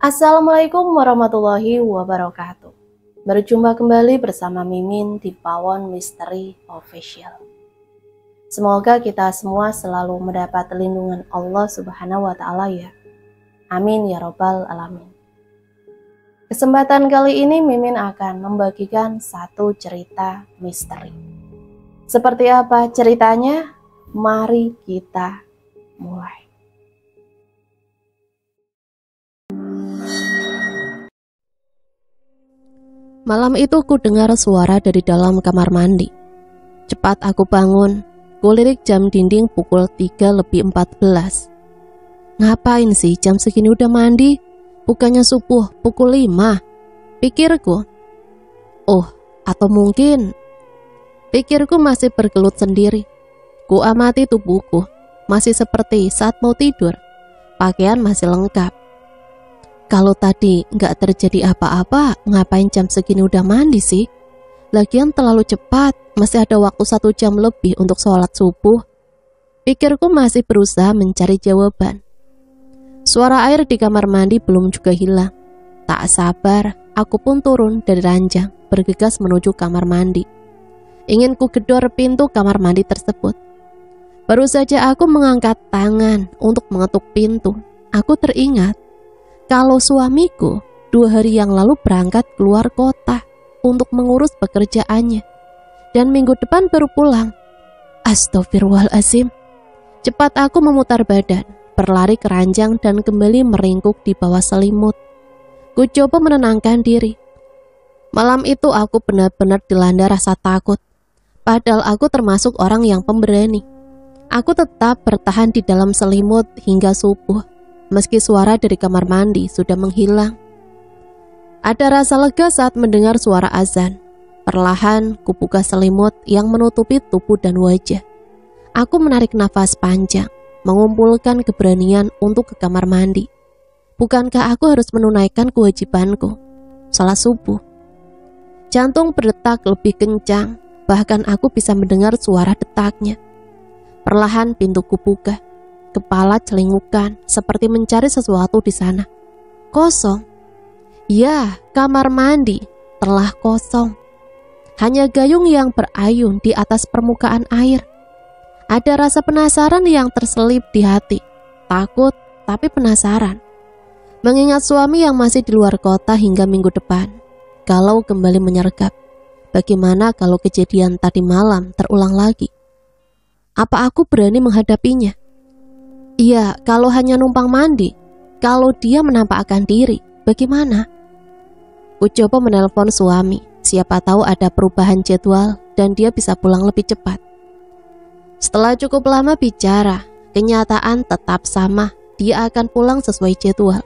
Assalamualaikum warahmatullahi wabarakatuh. Berjumpa kembali bersama Mimin di Pawon Misteri Official. Semoga kita semua selalu mendapat lindungan Allah Subhanahu wa Ta'ala ya. Amin ya Robbal Alamin. Kesempatan kali ini Mimin akan membagikan satu cerita misteri. Seperti apa ceritanya? Mari kita mulai. Malam itu ku dengar suara dari dalam kamar mandi. Cepat aku bangun, kulirik jam dinding pukul 3:14. Ngapain sih jam segini udah mandi? Bukannya subuh pukul 5, pikirku. Oh, atau mungkin pikirku masih bergelut sendiri. Ku amati tubuhku, masih seperti saat mau tidur. Pakaian masih lengkap. Kalau tadi nggak terjadi apa-apa, ngapain jam segini udah mandi sih? Lagian terlalu cepat, masih ada waktu 1 jam lebih untuk sholat subuh. Pikirku masih berusaha mencari jawaban. Suara air di kamar mandi belum juga hilang. Tak sabar, aku pun turun dari ranjang, bergegas menuju kamar mandi. Ingin ku gedor pintu kamar mandi tersebut. Baru saja aku mengangkat tangan untuk mengetuk pintu, aku teringat kalau suamiku 2 hari yang lalu berangkat keluar kota untuk mengurus pekerjaannya, dan minggu depan baru pulang. Astagfirullahaladzim. Cepat aku memutar badan, berlari ke ranjang dan kembali meringkuk di bawah selimut. Ku coba menenangkan diri. Malam itu aku benar-benar dilanda rasa takut. Padahal aku termasuk orang yang pemberani. Aku tetap bertahan di dalam selimut hingga subuh. Meski suara dari kamar mandi sudah menghilang. Ada rasa lega saat mendengar suara azan. Perlahan kubuka selimut yang menutupi tubuh dan wajah. Aku menarik nafas panjang, mengumpulkan keberanian untuk ke kamar mandi. Bukankah aku harus menunaikan kewajibanku, salat subuh? Jantung berdetak lebih kencang, bahkan aku bisa mendengar suara detaknya. Perlahan pintuku buka. Kepala celingukan seperti mencari sesuatu di sana. Kosong. Ya, kamar mandi telah kosong. Hanya gayung yang berayun di atas permukaan air. Ada rasa penasaran yang terselip di hati. Takut tapi penasaran. Mengingat suami yang masih di luar kota hingga minggu depan. Kalau kembali menyergap, bagaimana kalau kejadian tadi malam terulang lagi? Apa aku berani menghadapinya? Iya, kalau hanya numpang mandi. Kalau dia menampakkan diri, bagaimana? Ku coba menelpon suami. Siapa tahu ada perubahan jadwal dan dia bisa pulang lebih cepat. Setelah cukup lama bicara, kenyataan tetap sama. Dia akan pulang sesuai jadwal.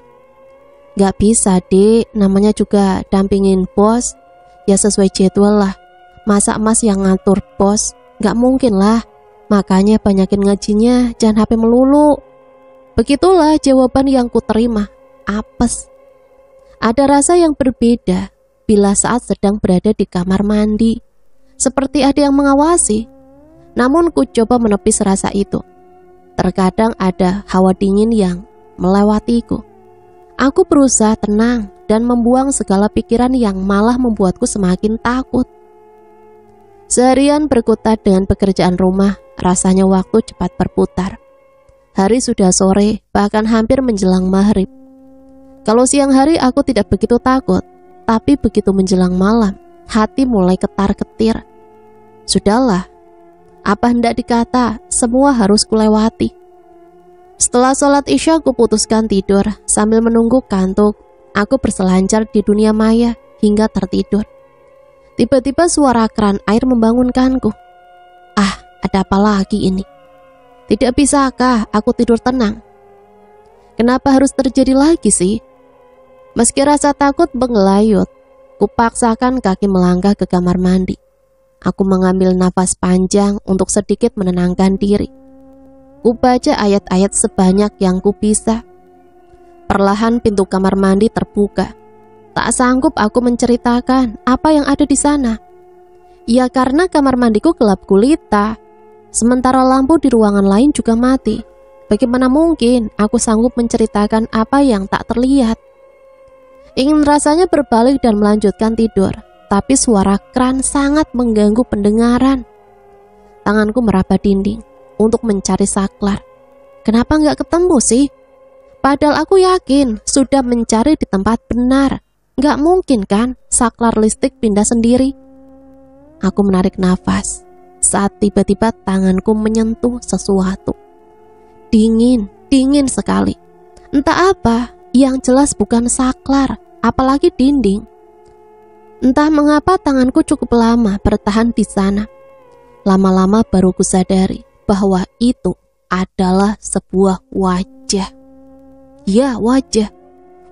Gak bisa dek, namanya juga dampingin bos. Ya sesuai jadwal lah. Masa emas yang ngatur bos? Gak mungkin lah. Makanya banyakin ngajinya, jangan HP melulu. Begitulah jawaban yang kuterima. Apes. Ada rasa yang berbeda bila saat sedang berada di kamar mandi. Seperti ada yang mengawasi. Namun ku coba menepis rasa itu. Terkadang ada hawa dingin yang melewatiku. Aku berusaha tenang dan membuang segala pikiran yang malah membuatku semakin takut. Seharian berkutat dengan pekerjaan rumah. Rasanya waktu cepat berputar. Hari sudah sore, bahkan hampir menjelang maghrib. Kalau siang hari aku tidak begitu takut, tapi begitu menjelang malam, hati mulai ketar-ketir. Sudahlah, apa hendak dikata, semua harus kulewati. Setelah sholat isya, aku putuskan tidur. Sambil menunggu kantuk, aku berselancar di dunia maya hingga tertidur. Tiba-tiba suara keran air membangunkanku. Ada apa lagi ini? Tidak bisakah aku tidur tenang? Kenapa harus terjadi lagi sih? Meski rasa takut mengelayut, kupaksakan kaki melangkah ke kamar mandi. Aku mengambil nafas panjang untuk sedikit menenangkan diri. Kubaca ayat-ayat sebanyak yang ku bisa. Perlahan pintu kamar mandi terbuka. Tak sanggup aku menceritakan apa yang ada di sana. Ya karena kamar mandiku gelap gulita. Sementara lampu di ruangan lain juga mati. Bagaimana mungkin aku sanggup menceritakan apa yang tak terlihat? Ingin rasanya berbalik dan melanjutkan tidur, tapi suara kran sangat mengganggu pendengaran. Tanganku meraba dinding untuk mencari saklar. Kenapa nggak ketemu sih? Padahal aku yakin sudah mencari di tempat benar. Nggak mungkin kan saklar listrik pindah sendiri. Aku menarik nafas saat tiba-tiba tanganku menyentuh sesuatu. Dingin sekali. Entah apa, yang jelas bukan saklar, apalagi dinding. Entah mengapa tanganku cukup lama bertahan di sana. Lama-lama baru kusadari bahwa itu adalah sebuah wajah. Ya, wajah.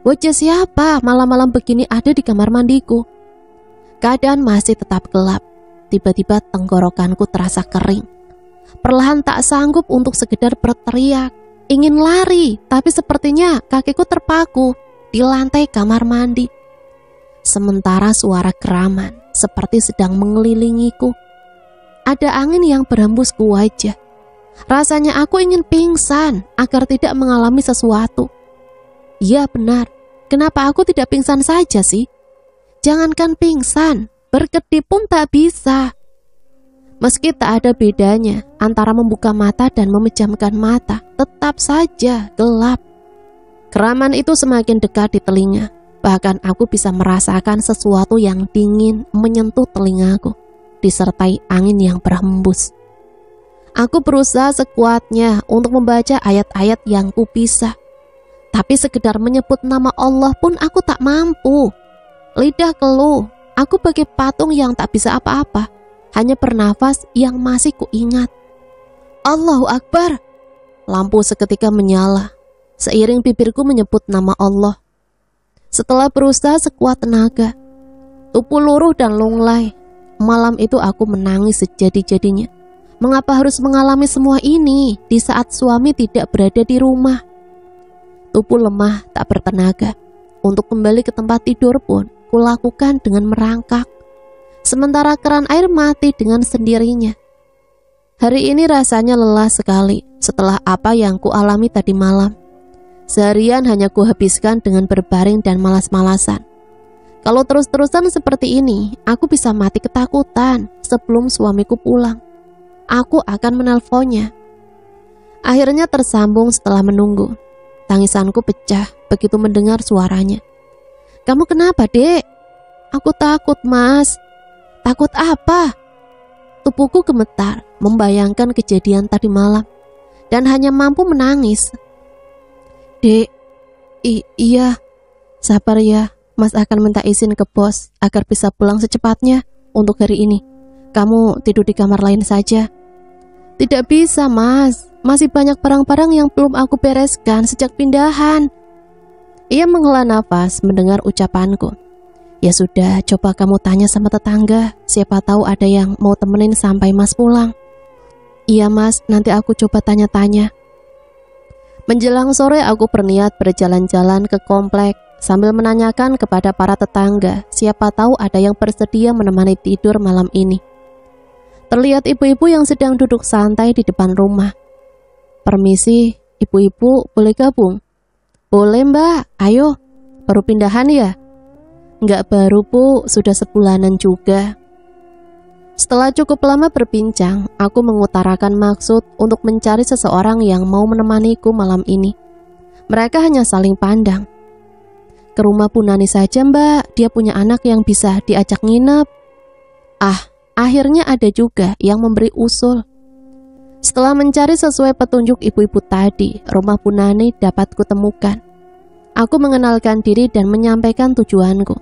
Wajah siapa malam-malam begini ada di kamar mandiku? Keadaan masih tetap gelap. Tiba-tiba tenggorokanku terasa kering. Perlahan tak sanggup untuk sekedar berteriak. Ingin lari, tapi sepertinya kakiku terpaku di lantai kamar mandi. Sementara suara keraman seperti sedang mengelilingiku. Ada angin yang berhembus ke wajah. Rasanya aku ingin pingsan agar tidak mengalami sesuatu. Ya benar, kenapa aku tidak pingsan saja sih? Jangankan pingsan, berkedip pun tak bisa. Meski tak ada bedanya antara membuka mata dan memejamkan mata, tetap saja gelap. Keraman itu semakin dekat di telinga. Bahkan aku bisa merasakan sesuatu yang dingin menyentuh telingaku, disertai angin yang berhembus. Aku berusaha sekuatnya untuk membaca ayat-ayat yang kupisah. Tapi sekedar menyebut nama Allah pun aku tak mampu. Lidah keluh, aku bagai patung yang tak bisa apa-apa. Hanya bernafas yang masih kuingat. Allahu Akbar. Lampu seketika menyala. Seiring bibirku menyebut nama Allah. Setelah berusaha sekuat tenaga, tubuh luruh dan lunglai. Malam itu aku menangis sejadi-jadinya. Mengapa harus mengalami semua ini di saat suami tidak berada di rumah? Tubuh lemah tak bertenaga. Untuk kembali ke tempat tidur pun kulakukan dengan merangkak. Sementara keran air mati dengan sendirinya. Hari ini rasanya lelah sekali setelah apa yang kualami tadi malam. Seharian hanya kuhabiskan dengan berbaring dan malas-malasan. Kalau terus-terusan seperti ini, aku bisa mati ketakutan sebelum suamiku pulang. Aku akan menelponnya. Akhirnya tersambung setelah menunggu. Tangisanku pecah begitu mendengar suaranya. Kamu kenapa, Dek? Aku takut, Mas. Takut apa? Tubuhku gemetar membayangkan kejadian tadi malam dan hanya mampu menangis. Dek, iya, sabar ya. Mas akan minta izin ke bos agar bisa pulang secepatnya untuk hari ini. Kamu tidur di kamar lain saja. Tidak bisa, Mas. Masih banyak barang-barang yang belum aku bereskan sejak pindahan. Ia menghela nafas mendengar ucapanku. Ya sudah, coba kamu tanya sama tetangga. Siapa tahu ada yang mau temenin sampai Mas pulang. Iya, Mas, nanti aku coba tanya-tanya. Menjelang sore aku berniat berjalan-jalan ke komplek sambil menanyakan kepada para tetangga. Siapa tahu ada yang bersedia menemani tidur malam ini. Terlihat ibu-ibu yang sedang duduk santai di depan rumah. Permisi, ibu-ibu boleh gabung? Boleh, Mbak, ayo. Baru pindahan ya? Enggak baru, Bu, sudah sebulanan juga. Setelah cukup lama berbincang, aku mengutarakan maksud untuk mencari seseorang yang mau menemaniku malam ini. Mereka hanya saling pandang. Ke rumah Bu Nani saja, Mbak, dia punya anak yang bisa diajak nginep. Akhirnya ada juga yang memberi usul. Setelah mencari sesuai petunjuk ibu-ibu tadi, rumah Bu Nani dapat kutemukan. Aku mengenalkan diri dan menyampaikan tujuanku.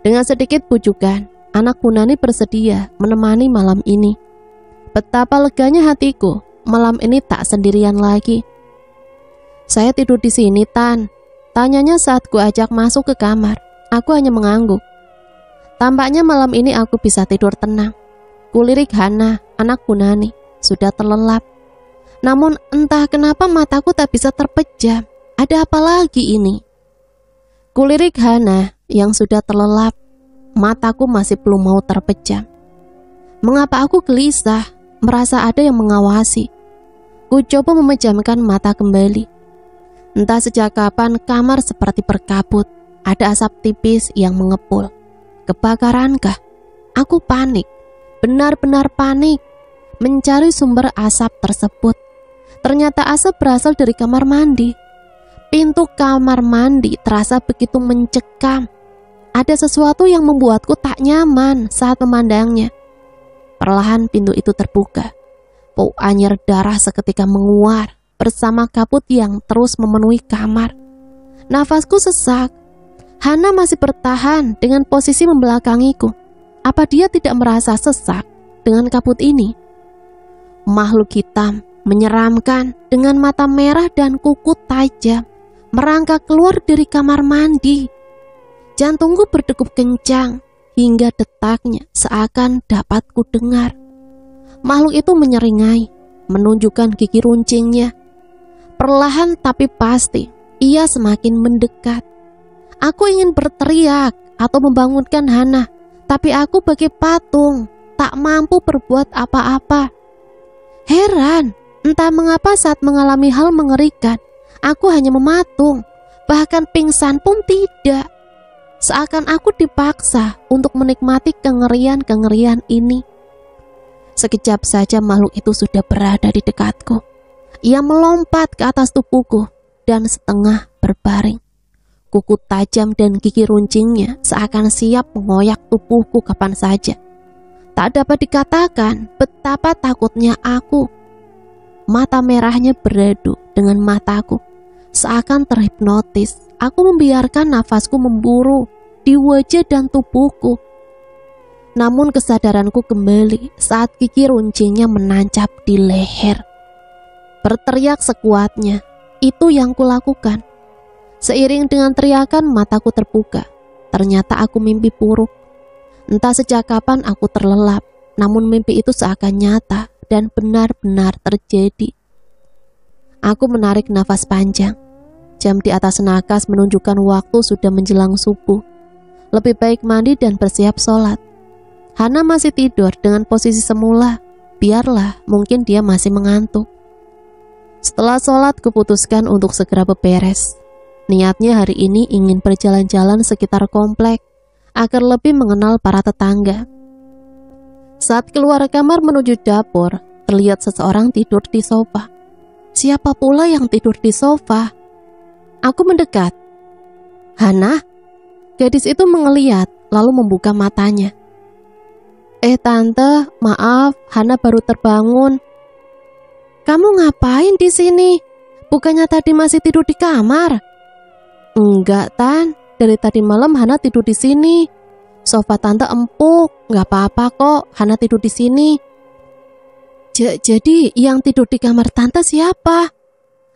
Dengan sedikit bujukan, anak Bu Nani bersedia menemani malam ini. Betapa leganya hatiku, malam ini tak sendirian lagi. Saya tidur di sini, Tan. Tanyanya saat ku ajak masuk ke kamar. Aku hanya mengangguk. Tampaknya malam ini aku bisa tidur tenang. Kulirik Hana, anak Bu Nani, sudah terlelap. Namun entah kenapa mataku tak bisa terpejam. Ada apa lagi ini? Kulirik Hana yang sudah terlelap. Mataku masih belum mau terpejam. Mengapa aku gelisah, merasa ada yang mengawasi? Ku coba memejamkan mata kembali. Entah sejak kapan kamar seperti berkabut. ada asap tipis yang mengepul. Kebakarankah? Aku panik, benar-benar panik, mencari sumber asap tersebut. Ternyata asap berasal dari kamar mandi. Pintu kamar mandi terasa begitu mencekam. Ada sesuatu yang membuatku tak nyaman saat memandangnya. Perlahan pintu itu terbuka. Bau anyir darah seketika menguar bersama kabut yang terus memenuhi kamar. Nafasku sesak. Hana masih bertahan dengan posisi membelakangiku. Apa dia tidak merasa sesak dengan kabut ini? Makhluk hitam menyeramkan dengan mata merah dan kuku tajam merangkak keluar dari kamar mandi. Jantungku berdegup kencang hingga detaknya seakan dapat kudengar. Makhluk itu menyeringai, menunjukkan gigi runcingnya. Perlahan tapi pasti, ia semakin mendekat. Aku ingin berteriak atau membangunkan Hana, tapi aku bagai patung, tak mampu berbuat apa-apa. Heran, entah mengapa saat mengalami hal mengerikan, aku hanya mematung, bahkan pingsan pun tidak. Seakan aku dipaksa untuk menikmati kengerian-kengerian ini. Sekejap saja makhluk itu sudah berada di dekatku. Ia melompat ke atas tubuhku dan setengah berbaring. Kuku tajam dan gigi runcingnya seakan siap mengoyak tubuhku kapan saja. Tak dapat dikatakan betapa takutnya aku. Mata merahnya beradu dengan mataku. Seakan terhipnotis, aku membiarkan nafasku memburu di wajah dan tubuhku. Namun kesadaranku kembali saat gigi runcingnya menancap di leher. Berteriak sekuatnya, itu yang kulakukan. Seiring dengan teriakan mataku terbuka. Ternyata aku mimpi buruk. Entah sejak kapan aku terlelap, namun mimpi itu seakan nyata dan benar-benar terjadi. Aku menarik nafas panjang. Jam di atas nakas menunjukkan waktu sudah menjelang subuh. Lebih baik mandi dan bersiap sholat. Hana masih tidur dengan posisi semula. Biarlah, mungkin dia masih mengantuk. Setelah sholat, kuputuskan untuk segera beberes. Niatnya hari ini ingin berjalan-jalan sekitar komplek agar lebih mengenal para tetangga. Saat keluar kamar menuju dapur, terlihat seseorang tidur di sofa. Siapa pula yang tidur di sofa? Aku mendekat. Hana? Gadis itu mengeliat lalu membuka matanya. Tante, maaf, Hana baru terbangun. Kamu ngapain di sini? Bukannya tadi masih tidur di kamar? Enggak, Tan. Dari tadi malam Hana tidur di sini. Sofa tante empuk, nggak apa-apa kok. Hana tidur di sini. Jadi yang tidur di kamar tante siapa?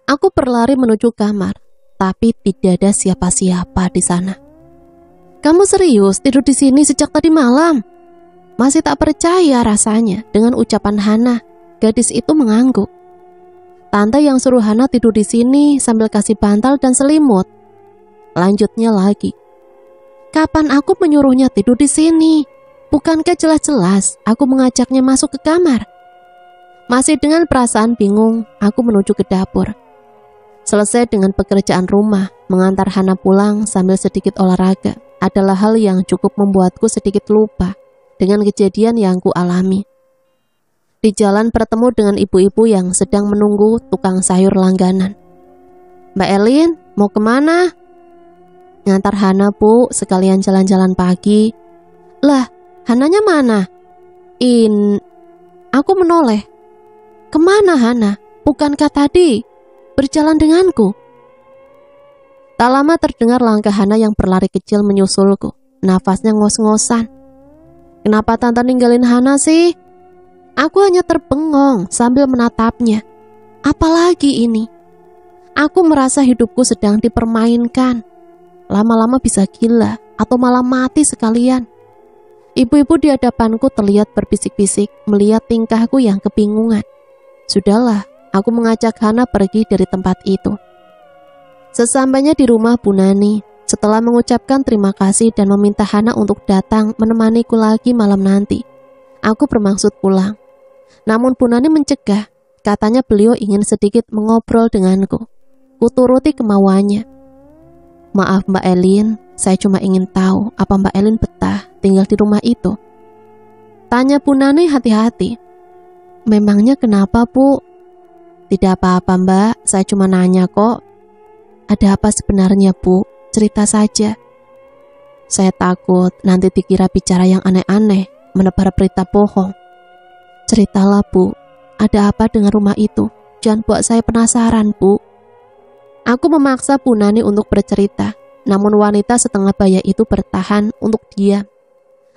Aku berlari menuju kamar, tapi tidak ada siapa-siapa di sana. Kamu serius tidur di sini sejak tadi malam? Masih tak percaya rasanya dengan ucapan Hana. Gadis itu mengangguk. Tante yang suruh Hana tidur di sini sambil kasih bantal dan selimut. Lanjutnya lagi. Kapan aku menyuruhnya tidur di sini? Bukankah jelas-jelas aku mengajaknya masuk ke kamar? Masih dengan perasaan bingung, aku menuju ke dapur. Selesai dengan pekerjaan rumah, mengantar Hana pulang sambil sedikit olahraga adalah hal yang cukup membuatku sedikit lupa dengan kejadian yang ku alami. Di jalan bertemu dengan ibu-ibu yang sedang menunggu tukang sayur langganan. Mbak Elin, mau kemana? Ngantar Hana, Bu, sekalian jalan-jalan pagi. Lah, Hananya mana? Aku menoleh. Kemana Hana? Bukankah tadi berjalan denganku? Tak lama terdengar langkah Hana yang berlari kecil menyusulku. Nafasnya ngos-ngosan. Kenapa Tante ninggalin Hana sih? Aku hanya terbengong sambil menatapnya. Apalagi ini? Aku merasa hidupku sedang dipermainkan. Lama-lama bisa gila atau malah mati sekalian. Ibu-ibu di hadapanku terlihat berbisik-bisik melihat tingkahku yang kebingungan. Sudahlah, aku mengajak Hana pergi dari tempat itu. Sesampainya di rumah Bu Nani, setelah mengucapkan terima kasih dan meminta Hana untuk datang menemaniku lagi malam nanti, aku bermaksud pulang. Namun Bu Nani mencegah, katanya beliau ingin sedikit mengobrol denganku. Kuturuti kemauannya. Maaf Mbak Elin, saya cuma ingin tahu apa Mbak Elin betah tinggal di rumah itu. Tanya Bu Nani hati-hati. Memangnya kenapa Bu? Tidak apa-apa Mbak, saya cuma nanya kok. Ada apa sebenarnya Bu? Cerita saja. Saya takut nanti dikira bicara yang aneh-aneh, menebar berita bohong. Ceritalah Bu, ada apa dengan rumah itu? Jangan buat saya penasaran Bu. Aku memaksa Bu Nani untuk bercerita, namun wanita setengah baya itu bertahan untuk diam.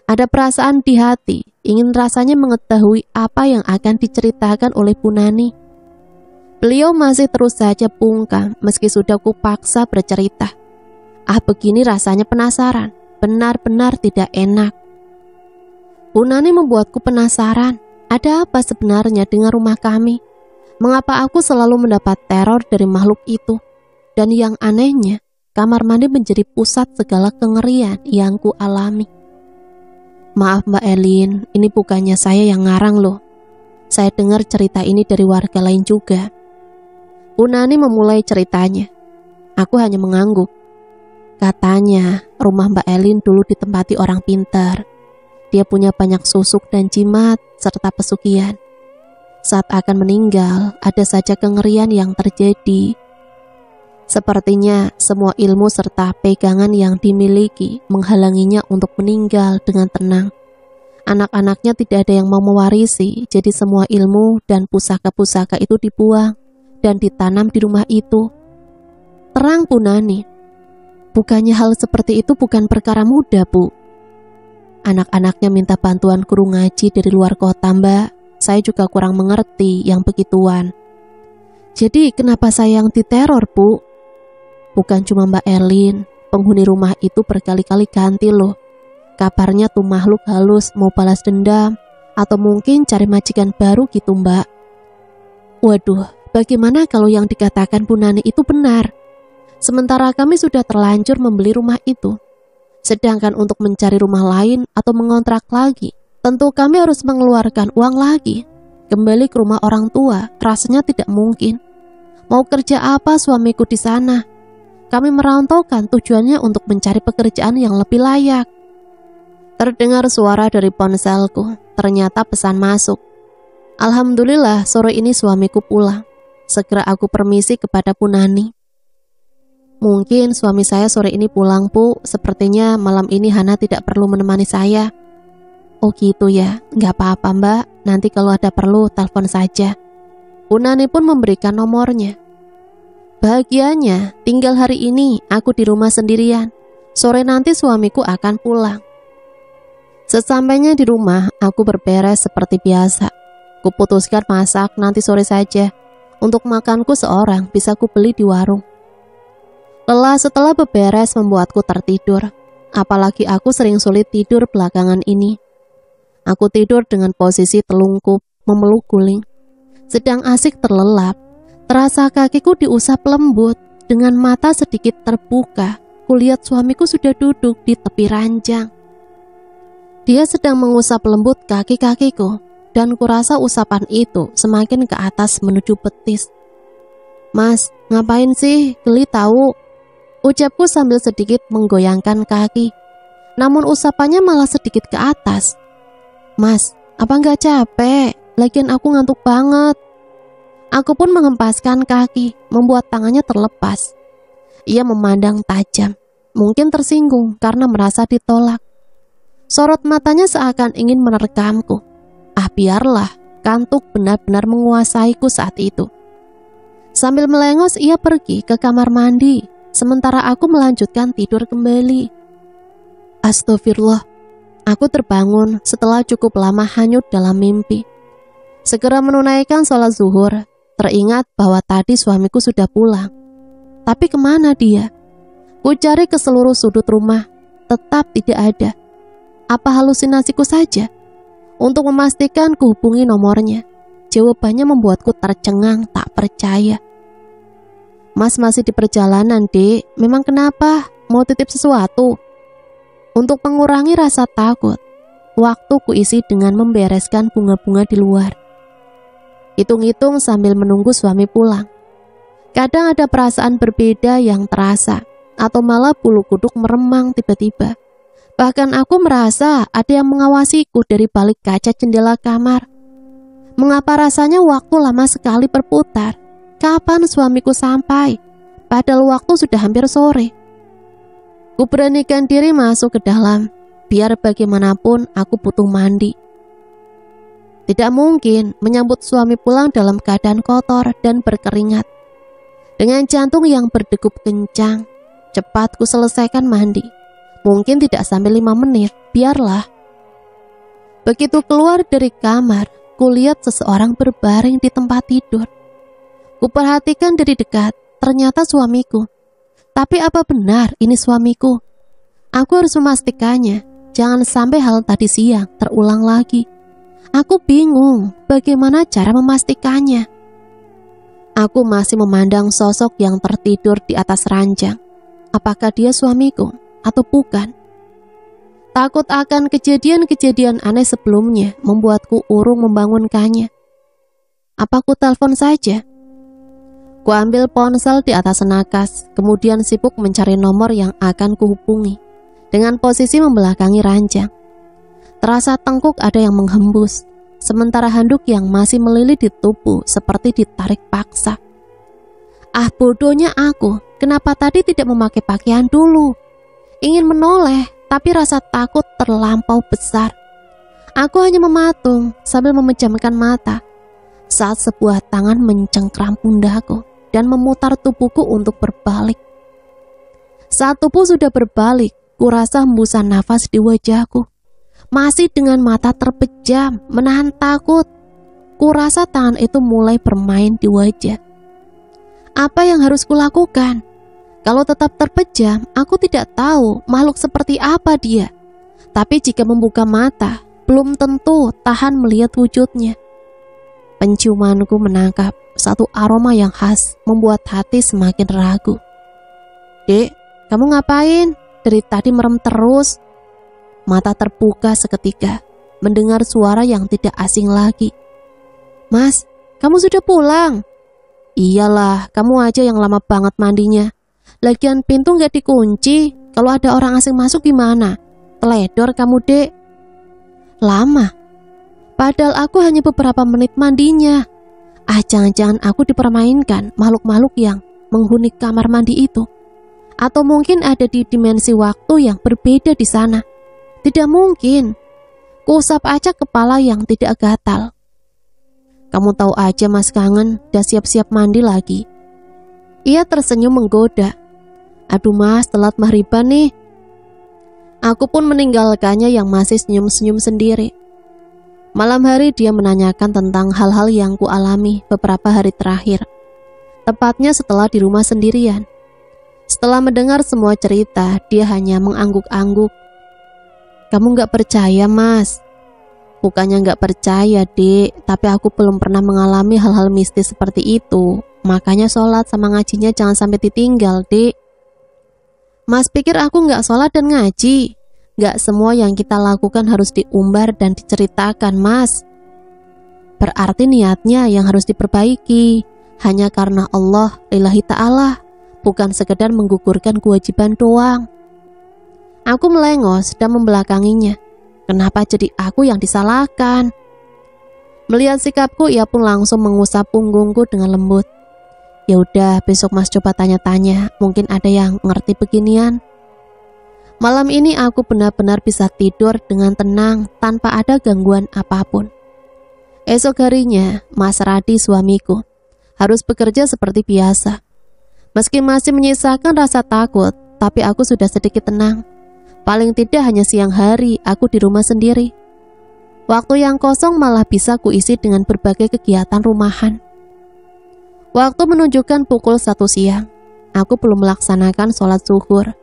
Ada perasaan di hati, ingin rasanya mengetahui apa yang akan diceritakan oleh Bu Nani. Beliau masih terus saja bungkam meski sudah kupaksa bercerita. Begini rasanya penasaran, benar-benar tidak enak. Bu Nani membuatku penasaran, ada apa sebenarnya dengan rumah kami? Mengapa aku selalu mendapat teror dari makhluk itu? Dan yang anehnya, kamar mandi menjadi pusat segala kengerian yang ku alami. Maaf Mbak Elin, ini bukannya saya yang ngarang loh. Saya dengar cerita ini dari warga lain juga. Bu Nani memulai ceritanya. Aku hanya mengangguk. Katanya, rumah Mbak Elin dulu ditempati orang pintar. Dia punya banyak susuk dan jimat serta pesugihan. Saat akan meninggal, ada saja kengerian yang terjadi. Sepertinya semua ilmu serta pegangan yang dimiliki menghalanginya untuk meninggal dengan tenang. Anak-anaknya tidak ada yang mau mewarisi, jadi semua ilmu dan pusaka-pusaka itu dibuang dan ditanam di rumah itu. Terang Bu Nani. Bukannya hal seperti itu bukan perkara mudah Bu. Anak-anaknya minta bantuan guru ngaji dari luar kota Mbak. Saya juga kurang mengerti yang begituan. Jadi kenapa saya yang diteror Bu? Bukan cuma Mbak Elin, penghuni rumah itu berkali-kali ganti loh. Kabarnya tuh makhluk halus mau balas dendam, atau mungkin cari majikan baru gitu Mbak. Waduh, bagaimana kalau yang dikatakan Bu Nani itu benar? Sementara kami sudah terlanjur membeli rumah itu. Sedangkan untuk mencari rumah lain atau mengontrak lagi, tentu kami harus mengeluarkan uang lagi. Kembali ke rumah orang tua, rasanya tidak mungkin. Mau kerja apa suamiku di sana? Kami merantaukan tujuannya untuk mencari pekerjaan yang lebih layak. Terdengar suara dari ponselku, ternyata pesan masuk. Alhamdulillah sore ini suamiku pulang. Segera aku permisi kepada Bu Nani. Mungkin suami saya sore ini pulang Bu, sepertinya malam ini Hana tidak perlu menemani saya. Oh gitu ya, nggak apa-apa Mbak, nanti kalau ada perlu telepon saja. Bu Nani pun memberikan nomornya. Bahagianya, tinggal hari ini aku di rumah sendirian. Sore nanti suamiku akan pulang. Sesampainya di rumah, aku berberes seperti biasa. Kuputuskan masak nanti sore saja. Untuk makanku seorang bisa kubeli di warung. Lelah setelah beberes membuatku tertidur. Apalagi aku sering sulit tidur belakangan ini. Aku tidur dengan posisi telungkup, memeluk guling. Sedang asik terlelap. Terasa kakiku diusap lembut, dengan mata sedikit terbuka, kulihat suamiku sudah duduk di tepi ranjang. Dia sedang mengusap lembut kaki-kakiku, dan kurasa usapan itu semakin ke atas menuju betis. Mas, ngapain sih? Geli tahu? Ucapku sambil sedikit menggoyangkan kaki, namun usapannya malah sedikit ke atas. Mas, apa nggak capek? Lagian aku ngantuk banget. Aku pun mengempaskan kaki, membuat tangannya terlepas. Ia memandang tajam, mungkin tersinggung karena merasa ditolak. Sorot matanya seakan ingin menerkamku. Biarlah, kantuk benar-benar menguasaiku saat itu. Sambil melengos ia pergi ke kamar mandi, sementara aku melanjutkan tidur kembali. Astagfirullah, aku terbangun setelah cukup lama hanyut dalam mimpi. Segera menunaikan sholat zuhur. Teringat bahwa tadi suamiku sudah pulang. Tapi kemana dia? Ku cari ke seluruh sudut rumah, tetap tidak ada. Apa halusinasiku saja? Untuk memastikan kuhubungi nomornya. Jawabannya membuatku tercengang tak percaya. Mas masih di perjalanan, Dek. Memang kenapa? Mau titip sesuatu? Untuk mengurangi rasa takut, waktu kuisi dengan membereskan bunga-bunga di luar. Hitung-hitung sambil menunggu suami pulang. Kadang ada perasaan berbeda yang terasa. atau malah bulu kuduk meremang tiba-tiba. Bahkan aku merasa ada yang mengawasiku dari balik kaca jendela kamar. Mengapa rasanya waktu lama sekali berputar? Kapan suamiku sampai? Padahal waktu sudah hampir sore. Ku beranikan diri masuk ke dalam. Biar bagaimanapun aku butuh mandi. Tidak mungkin menyambut suami pulang dalam keadaan kotor dan berkeringat. Dengan jantung yang berdegup kencang, cepat ku selesaikan mandi. Mungkin tidak sampai 5 menit, biarlah. Begitu keluar dari kamar, kulihat seseorang berbaring di tempat tidur. Kuperhatikan dari dekat, ternyata suamiku. Tapi apa benar ini suamiku? Aku harus memastikannya, jangan sampai hal tadi siang terulang lagi. Aku bingung bagaimana cara memastikannya. Aku masih memandang sosok yang tertidur di atas ranjang. Apakah dia suamiku atau bukan? Takut akan kejadian-kejadian aneh sebelumnya membuatku urung membangunkannya. Apa ku telepon saja? Ku ambil ponsel di atas nakas, kemudian sibuk mencari nomor yang akan kuhubungi dengan posisi membelakangi ranjang. Terasa tengkuk ada yang menghembus, sementara handuk yang masih melilit di tubuh seperti ditarik paksa. Ah, bodohnya aku, kenapa tadi tidak memakai pakaian dulu? Ingin menoleh, tapi rasa takut terlampau besar. Aku hanya mematung sambil memejamkan mata saat sebuah tangan mencengkram pundakku dan memutar tubuhku untuk berbalik. Saat tubuh sudah berbalik, kurasa hembusan nafas di wajahku. Masih dengan mata terpejam, menahan takut. Kurasa tangan itu mulai bermain di wajah. Apa yang harus kulakukan? Kalau tetap terpejam, aku tidak tahu makhluk seperti apa dia. Tapi jika membuka mata, belum tentu tahan melihat wujudnya. Penciumanku menangkap satu aroma yang khas, membuat hati semakin ragu. Dek, kamu ngapain? Dari tadi merem terus. Mata terbuka seketika, mendengar suara yang tidak asing lagi. Mas, kamu sudah pulang? Iyalah, kamu aja yang lama banget mandinya. Lagian pintu gak dikunci, kalau ada orang asing masuk gimana? Teledor kamu, Dek. Lama? Padahal aku hanya beberapa menit mandinya. Ah, jangan-jangan aku dipermainkan makhluk-makhluk yang menghuni kamar mandi itu. Atau mungkin ada di dimensi waktu yang berbeda di sana. Tidak mungkin. Kuusap aja kepala yang tidak gatal. Kamu tahu aja Mas kangen, udah siap-siap mandi lagi. Ia tersenyum menggoda. Aduh Mas, telat maghriban nih. Aku pun meninggalkannya yang masih senyum-senyum sendiri. Malam hari dia menanyakan tentang hal-hal yang kualami beberapa hari terakhir. Tepatnya setelah di rumah sendirian. Setelah mendengar semua cerita, dia hanya mengangguk-angguk. Kamu gak percaya Mas? Bukannya gak percaya Dek, tapi aku belum pernah mengalami hal-hal mistis seperti itu. Makanya sholat sama ngajinya jangan sampai ditinggal Dek. Mas pikir aku gak sholat dan ngaji? Gak semua yang kita lakukan harus diumbar dan diceritakan Mas. Berarti niatnya yang harus diperbaiki. Hanya karena Allah lillahi ta'ala, bukan sekedar menggugurkan kewajiban doang. Aku melengos dan membelakanginya. Kenapa jadi aku yang disalahkan? Melihat sikapku, ia pun langsung mengusap punggungku dengan lembut. Ya udah, besok Mas coba tanya-tanya, mungkin ada yang ngerti beginian. Malam ini aku benar-benar bisa tidur dengan tenang tanpa ada gangguan apapun. Esok harinya, Mas Radi suamiku harus bekerja seperti biasa. Meski masih menyisakan rasa takut, tapi aku sudah sedikit tenang. Paling tidak hanya siang hari aku di rumah sendiri. Waktu yang kosong malah bisa kuisi dengan berbagai kegiatan rumahan. Waktu menunjukkan pukul 1 siang. Aku belum melaksanakan sholat zuhur.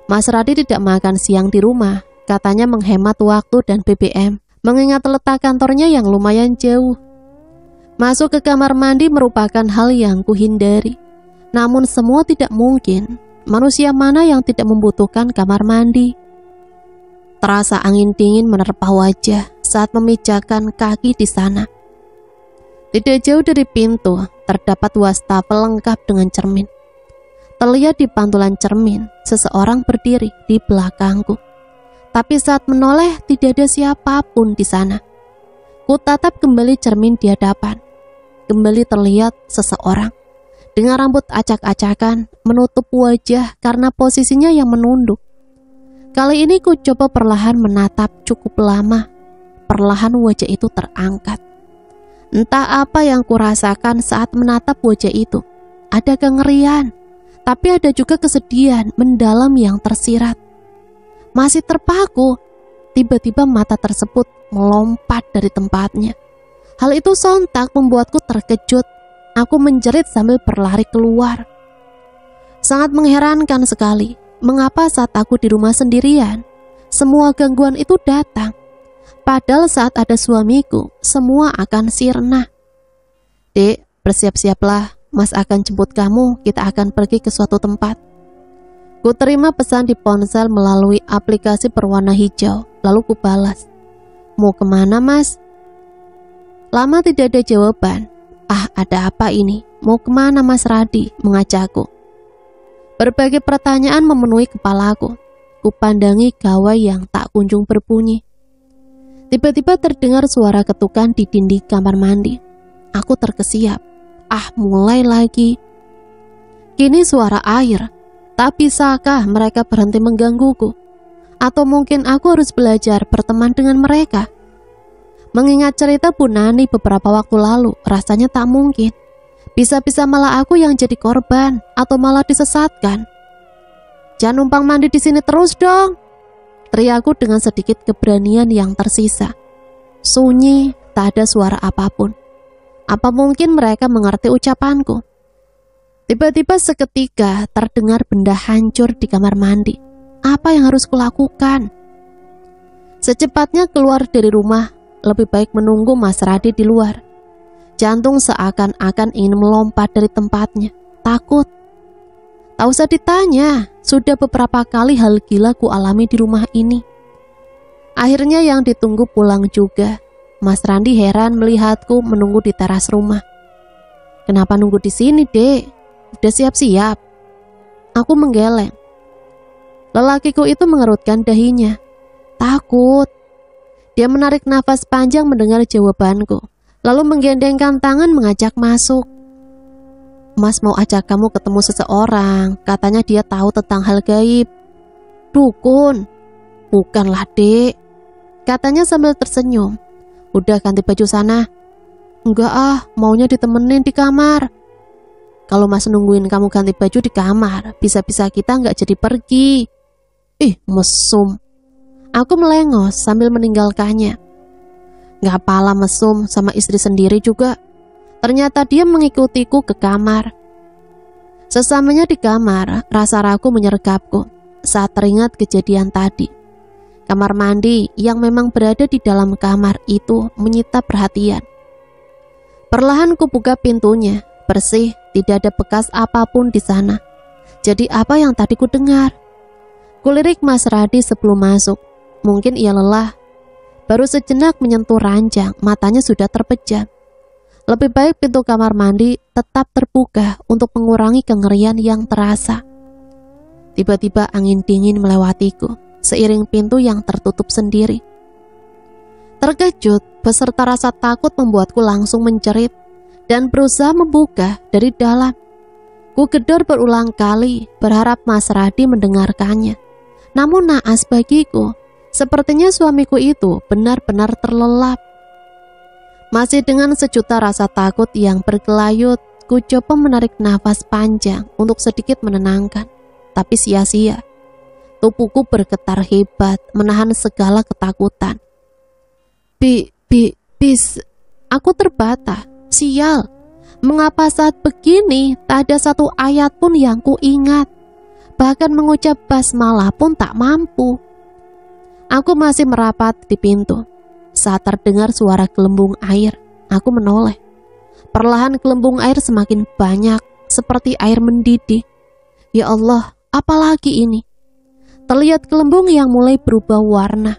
Mas Radi tidak makan siang di rumah. Katanya menghemat waktu dan BBM, mengingat letak kantornya yang lumayan jauh. Masuk ke kamar mandi merupakan hal yang kuhindari. Namun semua tidak mungkin. Manusia mana yang tidak membutuhkan kamar mandi? Terasa angin dingin menerpa wajah saat memijakan kaki di sana. Tidak jauh dari pintu, terdapat wastafel lengkap dengan cermin. Terlihat di pantulan cermin, seseorang berdiri di belakangku. Tapi saat menoleh, tidak ada siapapun di sana. Ku tatap kembali cermin di hadapan. Kembali terlihat seseorang dengan rambut acak-acakan, menutup wajah karena posisinya yang menunduk. Kali ini ku coba perlahan menatap cukup lama. Perlahan wajah itu terangkat. Entah apa yang kurasakan saat menatap wajah itu. Ada kengerian, tapi ada juga kesedihan mendalam yang tersirat. Masih terpaku, tiba-tiba mata tersebut melompat dari tempatnya. Hal itu sontak membuatku terkejut. Aku menjerit sambil berlari keluar. Sangat mengherankan sekali, mengapa saat aku di rumah sendirian, semua gangguan itu datang. Padahal saat ada suamiku, semua akan sirna. Dek, bersiap-siaplah, Mas akan jemput kamu, kita akan pergi ke suatu tempat. Ku terima pesan di ponsel melalui aplikasi berwarna hijau, lalu ku balas. Mau kemana, Mas? Lama tidak ada jawaban. Ah, ada apa ini? Mau kemana, Mas Radi? Mengajakku. Berbagai pertanyaan memenuhi kepalaku. Ku pandangi gawai yang tak kunjung berbunyi. Tiba-tiba terdengar suara ketukan di dinding kamar mandi. Aku terkesiap. Ah, mulai lagi. Kini suara air. Tak bisakah mereka berhenti menggangguku? Atau mungkin aku harus belajar berteman dengan mereka? Mengingat cerita Bu Nani beberapa waktu lalu, rasanya tak mungkin. Bisa-bisa malah aku yang jadi korban atau malah disesatkan. Jangan numpang mandi di sini terus dong, teriakku dengan sedikit keberanian yang tersisa. Sunyi, tak ada suara apapun. Apa mungkin mereka mengerti ucapanku? Tiba-tiba seketika terdengar benda hancur di kamar mandi. Apa yang harus kulakukan? Secepatnya keluar dari rumah. Lebih baik menunggu Mas Radi di luar. Jantung seakan-akan ingin melompat dari tempatnya. Takut. Tak usah ditanya, sudah beberapa kali hal gila ku alami di rumah ini. Akhirnya yang ditunggu pulang juga. Mas Randi heran melihatku menunggu di teras rumah. Kenapa nunggu di sini, Dek? Udah siap-siap. Aku menggeleng. Lelakiku itu mengerutkan dahinya. Takut. Dia menarik nafas panjang mendengar jawabanku, lalu menggendengkan tangan mengajak masuk. Mas mau ajak kamu ketemu seseorang, katanya dia tahu tentang hal gaib. Dukun? Bukanlah, Dek, katanya sambil tersenyum. Udah ganti baju sana. Enggak ah, maunya ditemenin di kamar. Kalau Mas nungguin kamu ganti baju di kamar, bisa-bisa kita nggak jadi pergi. Ih, mesum. Aku melengos sambil meninggalkannya. Gak apalah mesum sama istri sendiri juga. Ternyata dia mengikutiku ke kamar. Sesamanya di kamar, rasa ragu menyergapku saat teringat kejadian tadi. Kamar mandi yang memang berada di dalam kamar itu menyita perhatian. Perlahan kubuka pintunya, bersih, tidak ada bekas apapun di sana. Jadi apa yang tadi ku dengar? Kulirik Mas Radi sebelum masuk. Mungkin ia lelah. Baru sejenak menyentuh ranjang, matanya sudah terpejam. Lebih baik pintu kamar mandi tetap terbuka untuk mengurangi kengerian yang terasa. Tiba-tiba angin dingin melewatiku, seiring pintu yang tertutup sendiri. Terkejut, beserta rasa takut membuatku langsung menjerit dan berusaha membuka dari dalam. Ku gedor berulang kali, berharap Mas Radi mendengarkannya. Namun naas bagiku, sepertinya suamiku itu benar-benar terlelap. Masih dengan sejuta rasa takut yang berkelayut, ku coba menarik nafas panjang untuk sedikit menenangkan. Tapi sia-sia. Tubuhku bergetar hebat, menahan segala ketakutan. Bis, aku terbata. Sial, mengapa saat begini tak ada satu ayat pun yang ku ingat? Bahkan mengucap basmalah pun tak mampu. Aku masih merapat di pintu. Saat terdengar suara gelembung air, aku menoleh. Perlahan gelembung air semakin banyak, seperti air mendidih. Ya Allah, apalagi ini? Terlihat gelembung yang mulai berubah warna.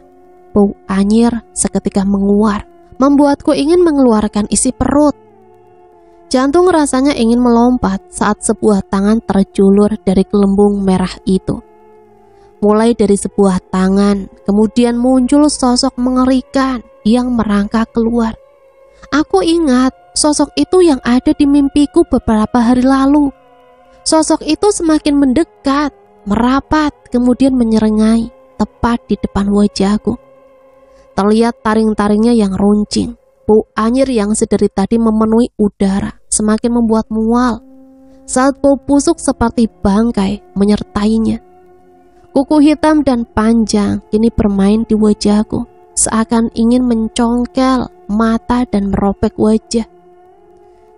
Bau anyir seketika menguar, membuatku ingin mengeluarkan isi perut. Jantung rasanya ingin melompat saat sebuah tangan terjulur dari gelembung merah itu. Mulai dari sebuah tangan, kemudian muncul sosok mengerikan yang merangkak keluar. Aku ingat sosok itu yang ada di mimpiku beberapa hari lalu. Sosok itu semakin mendekat, merapat, kemudian menyerengai tepat di depan wajahku. Terlihat taring-taringnya yang runcing. Bau anyir yang sedari tadi memenuhi udara semakin membuat mual saat bau busuk seperti bangkai menyertainya. Kuku hitam dan panjang kini bermain di wajahku, seakan ingin mencongkel mata dan merobek wajah.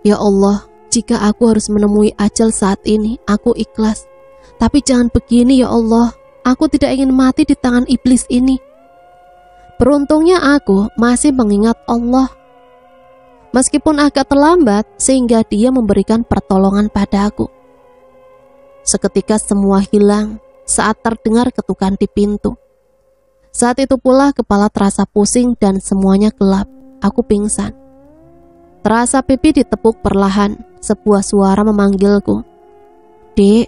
Ya Allah, jika aku harus menemui ajal saat ini, aku ikhlas. Tapi jangan begini ya Allah, aku tidak ingin mati di tangan iblis ini. Beruntungnya aku masih mengingat Allah. Meskipun agak terlambat, sehingga Dia memberikan pertolongan padaku. Seketika semua hilang saat terdengar ketukan di pintu. Saat itu pula kepala terasa pusing dan semuanya gelap. Aku pingsan. Terasa pipi ditepuk perlahan. Sebuah suara memanggilku. Dek.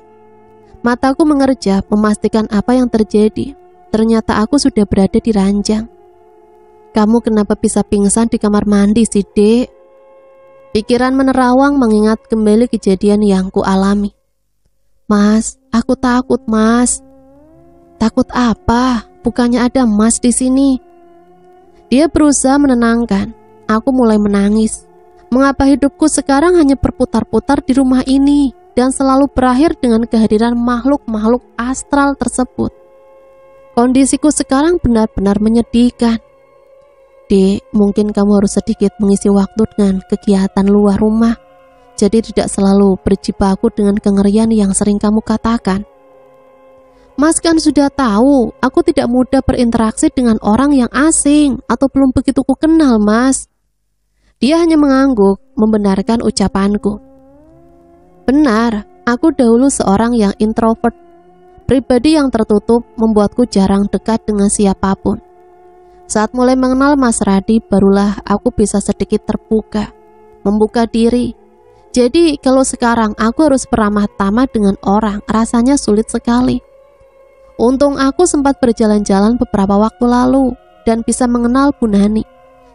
Mataku mengerjap memastikan apa yang terjadi. Ternyata aku sudah berada di ranjang. Kamu kenapa bisa pingsan di kamar mandi sih, Dek? Pikiran menerawang mengingat kembali kejadian yang ku alami. Mas, aku takut, Mas. Takut apa? Bukannya ada Mas di sini. Dia berusaha menenangkan. Aku mulai menangis. Mengapa hidupku sekarang hanya berputar-putar di rumah ini dan selalu berakhir dengan kehadiran makhluk-makhluk astral tersebut? Kondisiku sekarang benar-benar menyedihkan. Dek, mungkin kamu harus sedikit mengisi waktu dengan kegiatan luar rumah. Jadi tidak selalu berjibaku dengan kengerian yang sering kamu katakan. Mas kan sudah tahu, aku tidak mudah berinteraksi dengan orang yang asing atau belum begitu ku kenal, Mas. Dia hanya mengangguk, membenarkan ucapanku. Benar, aku dahulu seorang yang introvert. Pribadi yang tertutup membuatku jarang dekat dengan siapapun. Saat mulai mengenal Mas Radi, barulah aku bisa sedikit terbuka, membuka diri. Jadi kalau sekarang aku harus beramah tamah dengan orang, rasanya sulit sekali. Untung aku sempat berjalan-jalan beberapa waktu lalu dan bisa mengenal Bu Nani.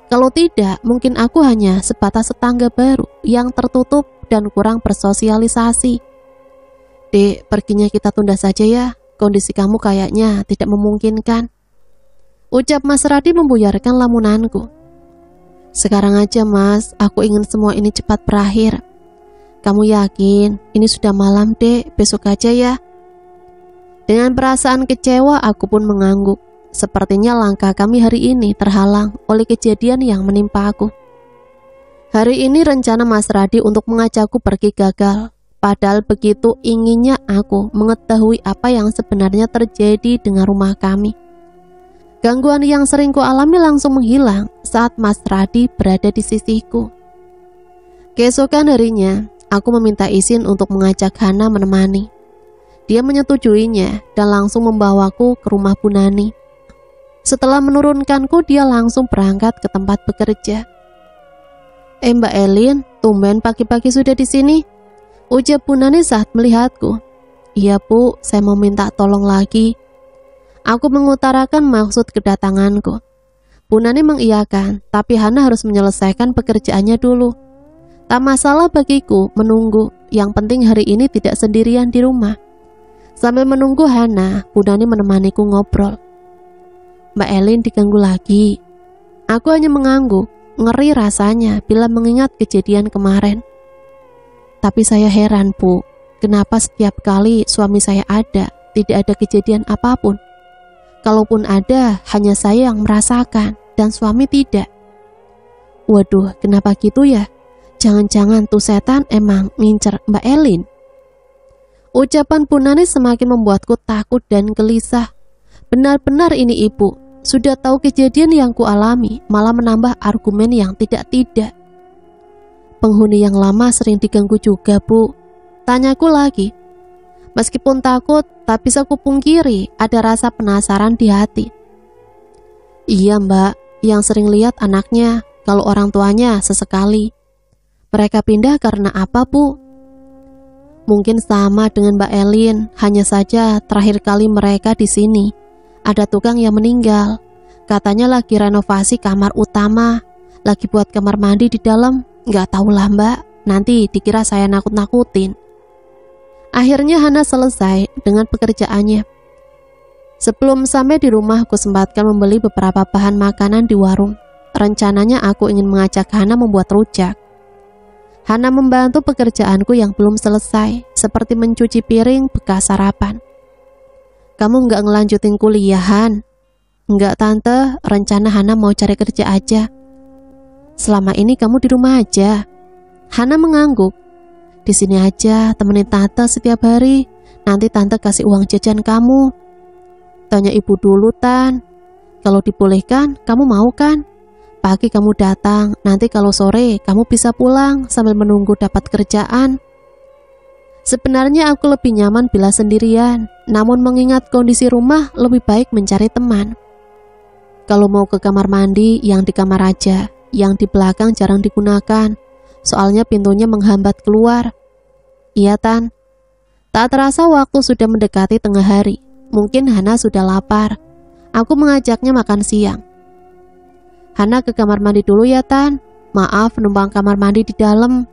Kalau tidak, mungkin aku hanya sebatas tetangga baru yang tertutup dan kurang bersosialisasi. Dek, perginya kita tunda saja ya. Kondisi kamu kayaknya tidak memungkinkan. Ucap Mas Radi membuyarkan lamunanku. Sekarang aja, Mas, aku ingin semua ini cepat berakhir. Kamu yakin ini sudah malam, Dek? Besok aja ya. Dengan perasaan kecewa, aku pun mengangguk. Sepertinya langkah kami hari ini terhalang oleh kejadian yang menimpa aku. Hari ini rencana Mas Radi untuk mengajakku pergi gagal. Padahal begitu inginnya aku mengetahui apa yang sebenarnya terjadi dengan rumah kami. Gangguan yang sering ku alami langsung menghilang saat Mas Radi berada di sisiku. Keesokan harinya, aku meminta izin untuk mengajak Hana menemani. Dia menyetujuinya dan langsung membawaku ke rumah Bu Nani. Setelah menurunkanku, dia langsung berangkat ke tempat bekerja. Mbak Elin, tumben pagi-pagi sudah di sini, ucap Bu Nani saat melihatku. Iya Bu, saya mau minta tolong lagi. Aku mengutarakan maksud kedatanganku. Bu Nani mengiyakan, tapi Hana harus menyelesaikan pekerjaannya dulu. Tak masalah bagiku menunggu, yang penting hari ini tidak sendirian di rumah. Sambil menunggu Hana, Bu Nani menemaniku ngobrol. Mbak Elin diganggu lagi. Aku hanya mengangguk, ngeri rasanya bila mengingat kejadian kemarin. Tapi saya heran, Bu, kenapa setiap kali suami saya ada, tidak ada kejadian apapun. Kalaupun ada, hanya saya yang merasakan dan suami tidak. Waduh, kenapa gitu ya? Jangan-jangan tuh setan emang ngincer Mbak Elin. Ucapan Bu Nani semakin membuatku takut dan gelisah. Benar-benar ini ibu, sudah tahu kejadian yang kualami, malah menambah argumen yang tidak-tidak. Penghuni yang lama sering diganggu juga, Bu. Tanyaku lagi. Meskipun takut, tak bisa kupungkiri ada rasa penasaran di hati. Iya Mbak, yang sering lihat anaknya kalau orang tuanya sesekali. Mereka pindah karena apa, Bu? Mungkin sama dengan Mbak Elin, hanya saja terakhir kali mereka di sini ada tukang yang meninggal. Katanya lagi renovasi kamar utama, lagi buat kamar mandi di dalam. Nggak tahulah Mbak, nanti dikira saya nakut-nakutin. Akhirnya Hana selesai dengan pekerjaannya. Sebelum sampai di rumah, aku sempatkan membeli beberapa bahan makanan di warung. Rencananya aku ingin mengajak Hana membuat rujak. Hana membantu pekerjaanku yang belum selesai, seperti mencuci piring bekas sarapan. Kamu nggak ngelanjutin kuliah, Han? Nggak Tante, rencana Hana mau cari kerja aja. Selama ini kamu di rumah aja. Hana mengangguk. Di sini aja, temenin Tante setiap hari. Nanti Tante kasih uang jajan kamu. Tanya ibu dulu, Tan. Kalau dibolehkan, kamu mau kan? Pagi kamu datang, nanti kalau sore kamu bisa pulang sambil menunggu dapat kerjaan. Sebenarnya aku lebih nyaman bila sendirian, namun mengingat kondisi rumah lebih baik mencari teman. Kalau mau ke kamar mandi, yang di kamar aja, yang di belakang jarang digunakan, soalnya pintunya menghambat keluar. Iya, Tan. Tak terasa waktu sudah mendekati tengah hari. Mungkin Hana sudah lapar. Aku mengajaknya makan siang. Hana ke kamar mandi dulu ya, Tan. Maaf, numpang kamar mandi di dalam.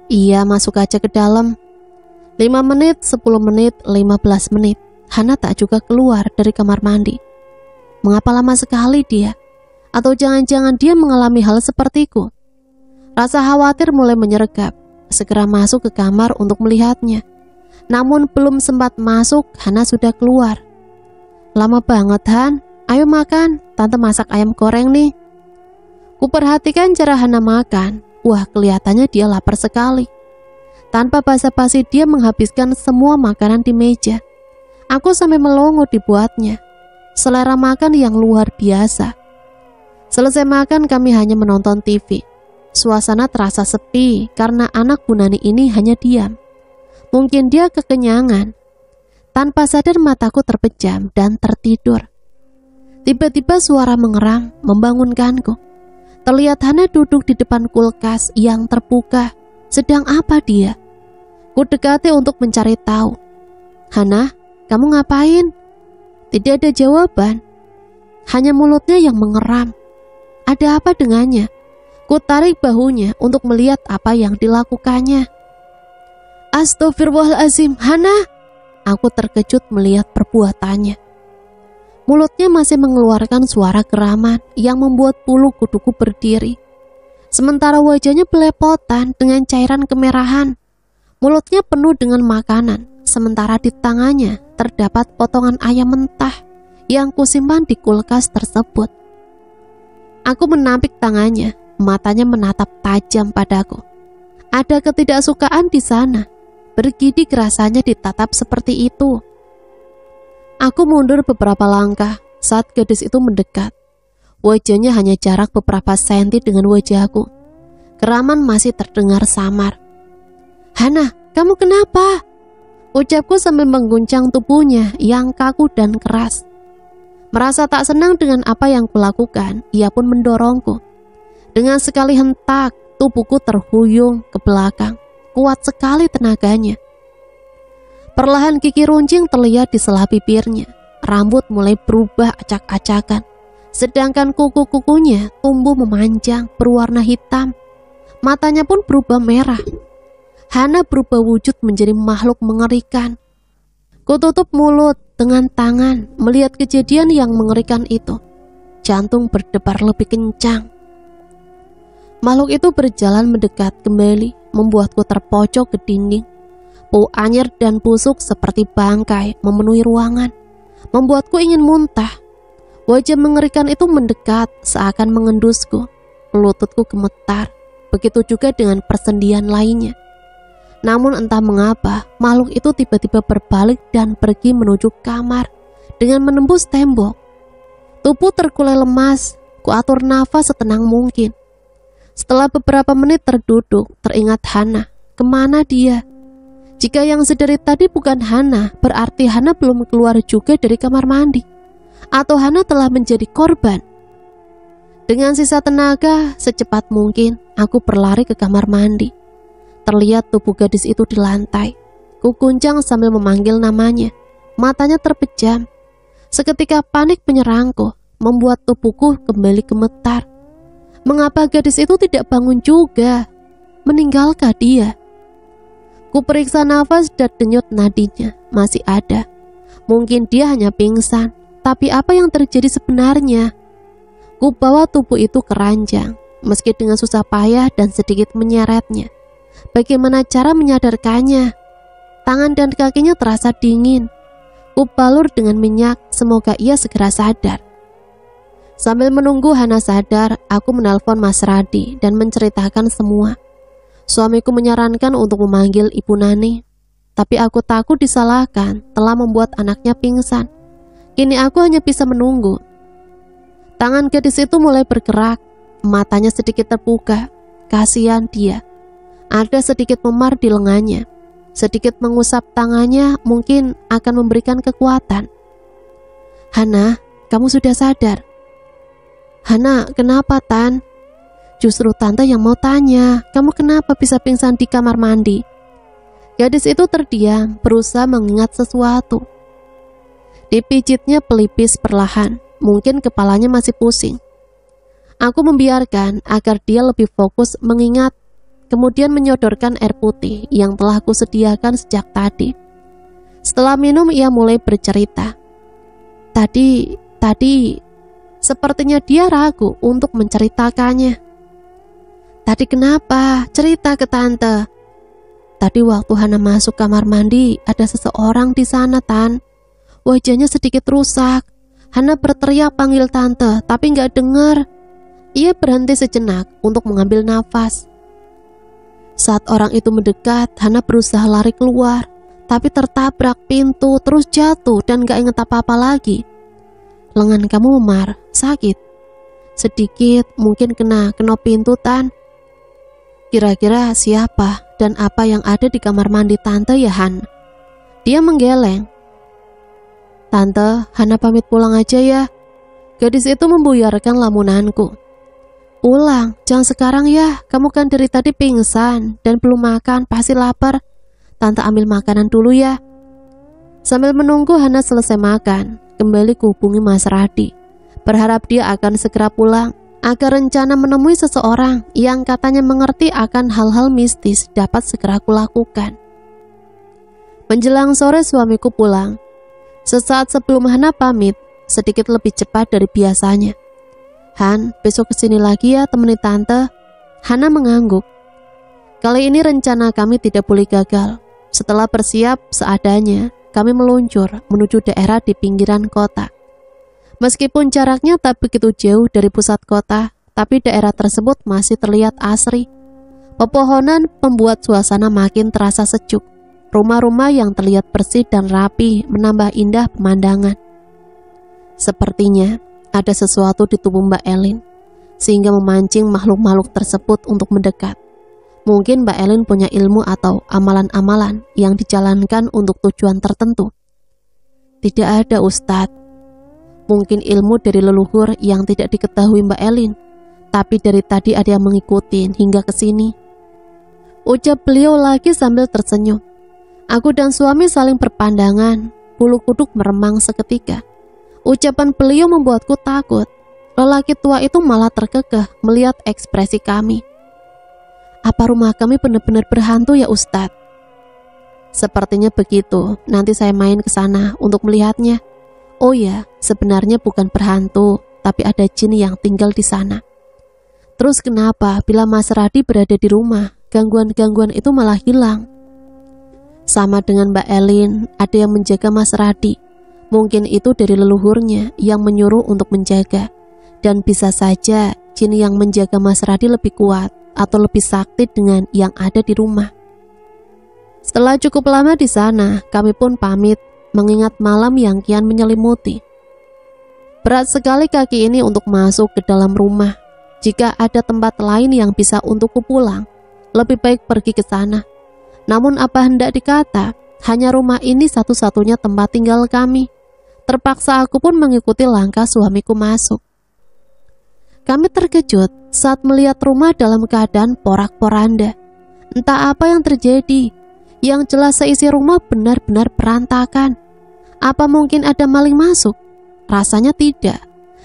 Iya, masuk aja ke dalam. 5 menit, 10 menit, 15 menit. Hana tak juga keluar dari kamar mandi. Mengapa lama sekali dia? Atau jangan-jangan dia mengalami hal sepertiku? Rasa khawatir mulai menyergap. Segera masuk ke kamar untuk melihatnya. Namun belum sempat masuk, Hana sudah keluar. Lama banget, Han. Ayo makan, Tante masak ayam goreng nih. Kuperhatikan cara Hana makan. Wah, kelihatannya dia lapar sekali. Tanpa basa-basi dia menghabiskan semua makanan di meja. Aku sampai melongo dibuatnya. Selera makan yang luar biasa. Selesai makan kami hanya menonton TV. Suasana terasa sepi karena anak Bu Nani ini hanya diam. Mungkin dia kekenyangan. Tanpa sadar mataku terpejam dan tertidur. Tiba-tiba suara mengeram membangunkanku. Terlihat Hana duduk di depan kulkas yang terbuka. Sedang apa dia? Ku dekati untuk mencari tahu. Hana, kamu ngapain? Tidak ada jawaban. Hanya mulutnya yang mengeram. Ada apa dengannya? Ku tarik bahunya untuk melihat apa yang dilakukannya. Astagfirullahaladzim, Hana! Aku terkejut melihat perbuatannya. Mulutnya masih mengeluarkan suara geraman yang membuat bulu kuduku berdiri. Sementara wajahnya belepotan dengan cairan kemerahan. Mulutnya penuh dengan makanan, sementara di tangannya terdapat potongan ayam mentah yang kusimpan di kulkas tersebut. Aku menampik tangannya, matanya menatap tajam padaku. Ada ketidaksukaan di sana, bergidik rasanya ditatap seperti itu. Aku mundur beberapa langkah saat gadis itu mendekat. Wajahnya hanya jarak beberapa senti dengan wajahku. Keraman masih terdengar samar. Hana, kamu kenapa? Ucapku sambil mengguncang tubuhnya yang kaku dan keras. Merasa tak senang dengan apa yang kulakukan, ia pun mendorongku. Dengan sekali hentak, tubuhku terhuyung ke belakang. Kuat sekali tenaganya. Perlahan gigi runcing terlihat di sela bibirnya. Rambut mulai berubah acak-acakan. Sedangkan kuku-kukunya tumbuh memanjang berwarna hitam. Matanya pun berubah merah. Hana berubah wujud menjadi makhluk mengerikan. Kututup mulut dengan tangan melihat kejadian yang mengerikan itu. Jantung berdebar lebih kencang. Makhluk itu berjalan mendekat kembali, membuatku terpojok ke dinding. Bau anyir dan busuk seperti bangkai memenuhi ruangan, membuatku ingin muntah. Wajah mengerikan itu mendekat seakan mengendusku. Lututku gemetar, begitu juga dengan persendian lainnya. Namun entah mengapa, makhluk itu tiba-tiba berbalik dan pergi menuju kamar dengan menembus tembok. Tubuh terkulai lemas, kuatur nafas setenang mungkin. Setelah beberapa menit terduduk, teringat Hana. Kemana dia? Jika yang sedari tadi bukan Hana, berarti Hana belum keluar juga dari kamar mandi. Atau Hana telah menjadi korban. Dengan sisa tenaga, secepat mungkin aku berlari ke kamar mandi. Terlihat tubuh gadis itu di lantai. Ku guncang sambil memanggil namanya. Matanya terpejam. Seketika panik menyerangku, membuat tubuhku kembali gemetar. Mengapa gadis itu tidak bangun juga? Meninggalkah dia? Ku periksa nafas dan denyut nadinya masih ada. Mungkin dia hanya pingsan, tapi apa yang terjadi sebenarnya? Ku bawa tubuh itu ke ranjang, meski dengan susah payah dan sedikit menyeretnya. Bagaimana cara menyadarkannya? Tangan dan kakinya terasa dingin. Ku balur dengan minyak, semoga ia segera sadar. Sambil menunggu Hana sadar, aku menelpon Mas Radi dan menceritakan semua. Suamiku menyarankan untuk memanggil Ibu Nani, tapi aku takut disalahkan telah membuat anaknya pingsan. Kini aku hanya bisa menunggu. Tangan gadis itu mulai bergerak, matanya sedikit terbuka. Kasihan dia. Ada sedikit memar di lengannya. Sedikit mengusap tangannya mungkin akan memberikan kekuatan. Hana, kamu sudah sadar? Hana, kenapa Tan? Justru Tante yang mau tanya, kamu kenapa bisa pingsan di kamar mandi? Gadis itu terdiam, berusaha mengingat sesuatu. Dipijitnya pelipis perlahan. Mungkin kepalanya masih pusing. Aku membiarkan agar dia lebih fokus mengingat, kemudian menyodorkan air putih yang telah aku sediakan sejak tadi. Setelah minum, ia mulai bercerita. Tadi, sepertinya dia ragu untuk menceritakannya. Tadi kenapa? Cerita ke Tante. Tadi waktu Hana masuk kamar mandi, ada seseorang di sana, Tan. Wajahnya sedikit rusak. Hana berteriak panggil Tante, tapi gak dengar. Ia berhenti sejenak untuk mengambil nafas. Saat orang itu mendekat, Hana berusaha lari keluar, tapi tertabrak pintu, terus jatuh dan gak ingat apa-apa lagi. Lengan kamu memar, sakit. Sedikit, mungkin kena pintu, Tan. Kira-kira siapa dan apa yang ada di kamar mandi Tante ya, Han? Dia menggeleng. Tante, Hana pamit pulang aja ya. Gadis itu membuyarkan lamunanku. Pulang, jangan sekarang ya. Kamu kan dari tadi pingsan dan belum makan, pasti lapar. Tante ambil makanan dulu ya. Sambil menunggu Hana selesai makan, kembali kuhubungi Mas Radi. Berharap dia akan segera pulang agar rencana menemui seseorang yang katanya mengerti akan hal-hal mistis dapat segera kulakukan. Menjelang sore suamiku pulang. Sesaat sebelum Hana pamit, sedikit lebih cepat dari biasanya. Han, besok kesini lagi ya temani Tante. Hana mengangguk. Kali ini rencana kami tidak boleh gagal. Setelah bersiap seadanya, kami meluncur menuju daerah di pinggiran kota. Meskipun jaraknya tak begitu jauh dari pusat kota, tapi daerah tersebut masih terlihat asri. Pepohonan membuat suasana makin terasa sejuk. Rumah-rumah yang terlihat bersih dan rapi menambah indah pemandangan. Sepertinya ada sesuatu di tubuh Mbak Elin, sehingga memancing makhluk-makhluk tersebut untuk mendekat. Mungkin Mbak Elin punya ilmu atau amalan-amalan yang dijalankan untuk tujuan tertentu. Tidak ada, Ustadz. Mungkin ilmu dari leluhur yang tidak diketahui Mbak Elin, tapi dari tadi ada yang mengikuti hingga ke sini. Ucap beliau lagi sambil tersenyum. Aku dan suami saling berpandangan, bulu kuduk meremang seketika. Ucapan beliau membuatku takut. Lelaki tua itu malah terkekeh melihat ekspresi kami. Apa rumah kami benar-benar berhantu ya Ustadz? Sepertinya begitu, nanti saya main ke sana untuk melihatnya. Oh ya, sebenarnya bukan berhantu, tapi ada jin yang tinggal di sana. Terus kenapa bila Mas Radi berada di rumah, gangguan-gangguan itu malah hilang? Sama dengan Mbak Elin, ada yang menjaga Mas Radi. Mungkin itu dari leluhurnya yang menyuruh untuk menjaga. Dan bisa saja jin yang menjaga Mas Radi lebih kuat atau lebih sakti dengan yang ada di rumah. Setelah cukup lama di sana, kami pun pamit, mengingat malam yang kian menyelimuti. Berat sekali kaki ini untuk masuk ke dalam rumah. Jika ada tempat lain yang bisa untukku pulang, lebih baik pergi ke sana. Namun apa hendak dikata, hanya rumah ini satu-satunya tempat tinggal kami. Terpaksa aku pun mengikuti langkah suamiku masuk. Kami terkejut saat melihat rumah dalam keadaan porak-poranda. Entah apa yang terjadi. Yang jelas seisi rumah benar-benar berantakan. Apa mungkin ada maling masuk? Rasanya tidak,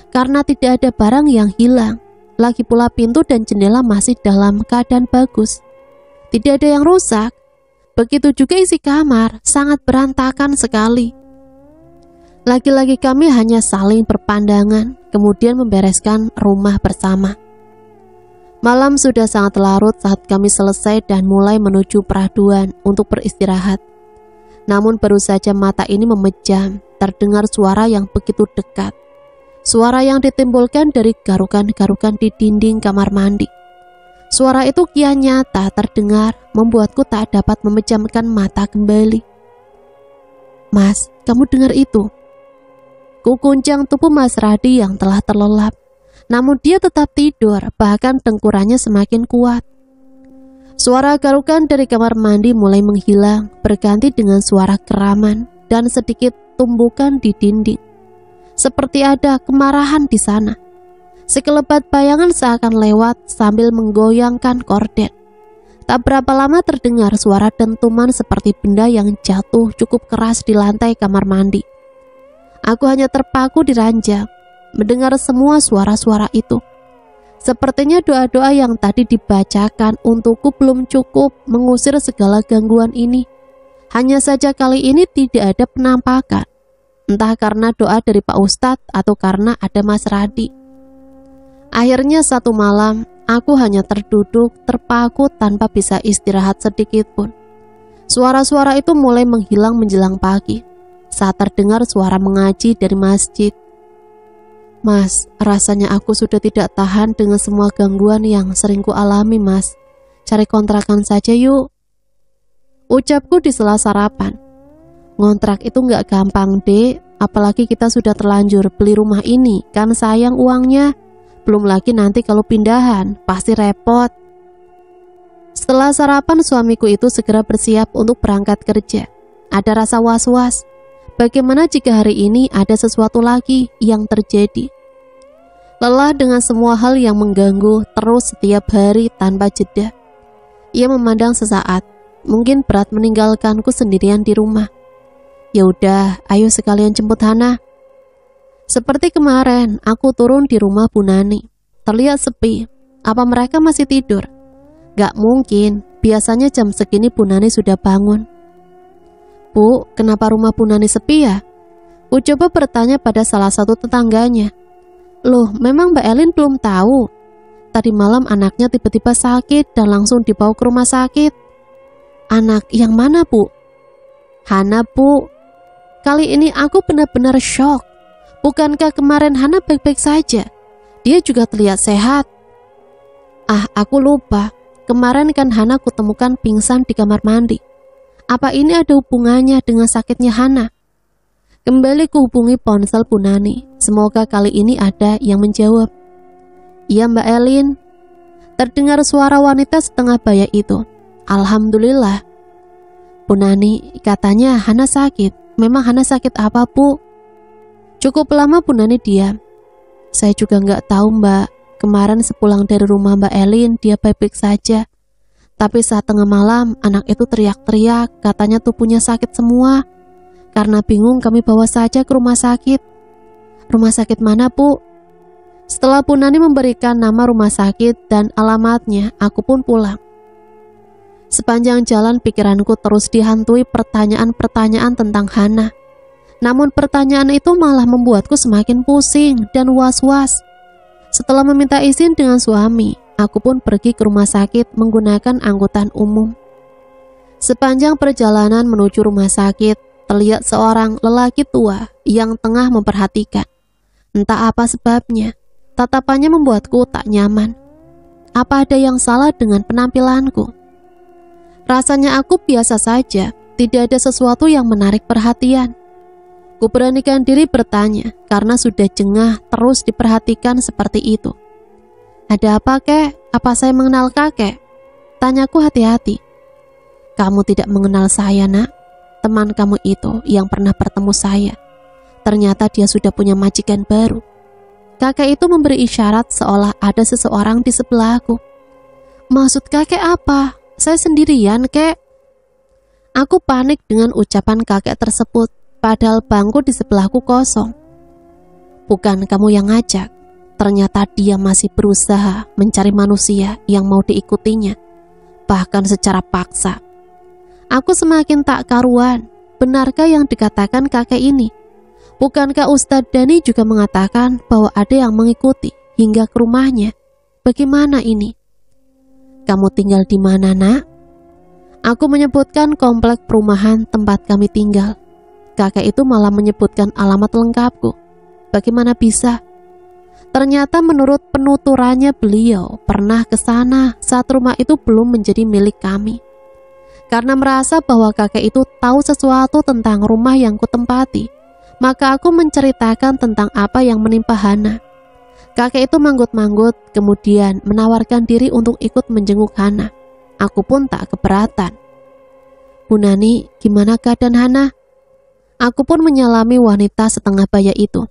karena tidak ada barang yang hilang. Lagi pula pintu dan jendela masih dalam keadaan bagus. Tidak ada yang rusak. Begitu juga isi kamar, sangat berantakan sekali. Lagi-lagi kami hanya saling berpandangan, kemudian membereskan rumah bersama. Malam sudah sangat larut saat kami selesai dan mulai menuju peraduan untuk beristirahat. Namun baru saja mata ini memejam, terdengar suara yang begitu dekat. Suara yang ditimbulkan dari garukan-garukan di dinding kamar mandi. Suara itu kian nyata terdengar, membuatku tak dapat memejamkan mata kembali. "Mas, kamu dengar itu?" Ku guncang tubuh Mas Radi yang telah terlelap. Namun dia tetap tidur, bahkan dengkurannya semakin kuat. Suara garukan dari kamar mandi mulai menghilang, berganti dengan suara keraman dan sedikit tumbukan di dinding. Seperti ada kemarahan di sana. Sekelebat bayangan seakan lewat sambil menggoyangkan korden. Tak berapa lama terdengar suara dentuman seperti benda yang jatuh cukup keras di lantai kamar mandi. Aku hanya terpaku di ranjang, mendengar semua suara-suara itu. Sepertinya doa-doa yang tadi dibacakan untukku belum cukup mengusir segala gangguan ini. Hanya saja kali ini tidak ada penampakan. Entah karena doa dari Pak Ustadz atau karena ada Mas Radi. Akhirnya satu malam, aku hanya terduduk, terpaku tanpa bisa istirahat sedikit pun. Suara-suara itu mulai menghilang menjelang pagi, saat terdengar suara mengaji dari masjid. "Mas, rasanya aku sudah tidak tahan dengan semua gangguan yang sering ku alami, Mas. Cari kontrakan saja yuk," ucapku di sela sarapan. "Ngontrak itu nggak gampang, Dek. Apalagi kita sudah terlanjur beli rumah ini, kan sayang uangnya. Belum lagi nanti kalau pindahan, pasti repot." Setelah sarapan, suamiku itu segera bersiap untuk berangkat kerja. Ada rasa was-was. Bagaimana jika hari ini ada sesuatu lagi yang terjadi? Lelah dengan semua hal yang mengganggu terus setiap hari tanpa jeda. Ia memandang sesaat, mungkin berat meninggalkanku sendirian di rumah. "Ya udah, ayo sekalian jemput Hana." Seperti kemarin, aku turun di rumah Bu Nani. Terlihat sepi. Apa mereka masih tidur? Gak mungkin, biasanya jam segini Bu Nani sudah bangun. "Bu, kenapa rumah Bu Nani sepi ya?" Ku coba bertanya pada salah satu tetangganya. "Loh, memang Mbak Elin belum tahu? Tadi malam anaknya tiba-tiba sakit dan langsung dibawa ke rumah sakit." "Anak yang mana, Bu?" "Hana, Bu." Kali ini aku benar-benar shock. Bukankah kemarin Hana baik-baik saja? Dia juga terlihat sehat. Aku lupa. Kemarin kan Hana kutemukan pingsan di kamar mandi. Apa ini ada hubungannya dengan sakitnya Hana? Kembali kuhubungi ponsel Bu Nani. Semoga kali ini ada yang menjawab. "Iya Mbak Elin." Terdengar suara wanita setengah baya itu. "Alhamdulillah." "Bu Nani, katanya Hana sakit. Memang Hana sakit apa, Bu?" Cukup lama Bu Nani diam. "Saya juga nggak tahu, Mbak. Kemarin sepulang dari rumah Mbak Elin, dia baik-baik saja. Tapi saat tengah malam, anak itu teriak-teriak, katanya tubuhnya sakit semua. Karena bingung, kami bawa saja ke rumah sakit." "Rumah sakit mana, Bu?" Setelah Bu Nani memberikan nama rumah sakit dan alamatnya, aku pun pulang. Sepanjang jalan pikiranku terus dihantui pertanyaan-pertanyaan tentang Hana. Namun pertanyaan itu malah membuatku semakin pusing dan was-was. Setelah meminta izin dengan suami, aku pun pergi ke rumah sakit menggunakan angkutan umum. Sepanjang perjalanan menuju rumah sakit, terlihat seorang lelaki tua yang tengah memperhatikan. Entah apa sebabnya, tatapannya membuatku tak nyaman. Apa ada yang salah dengan penampilanku? Rasanya aku biasa saja, tidak ada sesuatu yang menarik perhatian. Kuberanikan diri bertanya, karena sudah jengah terus diperhatikan seperti itu. "Ada apa, Kek? Apa saya mengenal kakek?" Tanyaku hati-hati. "Kamu tidak mengenal saya, Nak. Teman kamu itu yang pernah bertemu saya. Ternyata dia sudah punya majikan baru." kakek itu memberi isyarat seolah ada seseorang di sebelahku. Maksud kakek apa? Saya sendirian, kek. Aku panik dengan ucapan kakek tersebut, padahal bangku di sebelahku kosong. Bukan kamu yang ngajak. Ternyata dia masih berusaha mencari manusia yang mau diikutinya, bahkan secara paksa. Aku semakin tak karuan. Benarkah yang dikatakan kakek ini? Bukankah Ustadz Dani juga mengatakan bahwa ada yang mengikuti hingga ke rumahnya? Bagaimana ini? Kamu tinggal di mana, nak? Aku menyebutkan komplek perumahan tempat kami tinggal. Kakek itu malah menyebutkan alamat lengkapku. Bagaimana bisa? Ternyata menurut penuturannya beliau pernah ke sana saat rumah itu belum menjadi milik kami. Karena merasa bahwa kakek itu tahu sesuatu tentang rumah yang kutempati, maka aku menceritakan tentang apa yang menimpa Hana. Kakek itu manggut-manggut, kemudian menawarkan diri untuk ikut menjenguk Hana. Aku pun tak keberatan. Bu Nani, gimana keadaan Hana? Aku pun menyalami wanita setengah baya itu.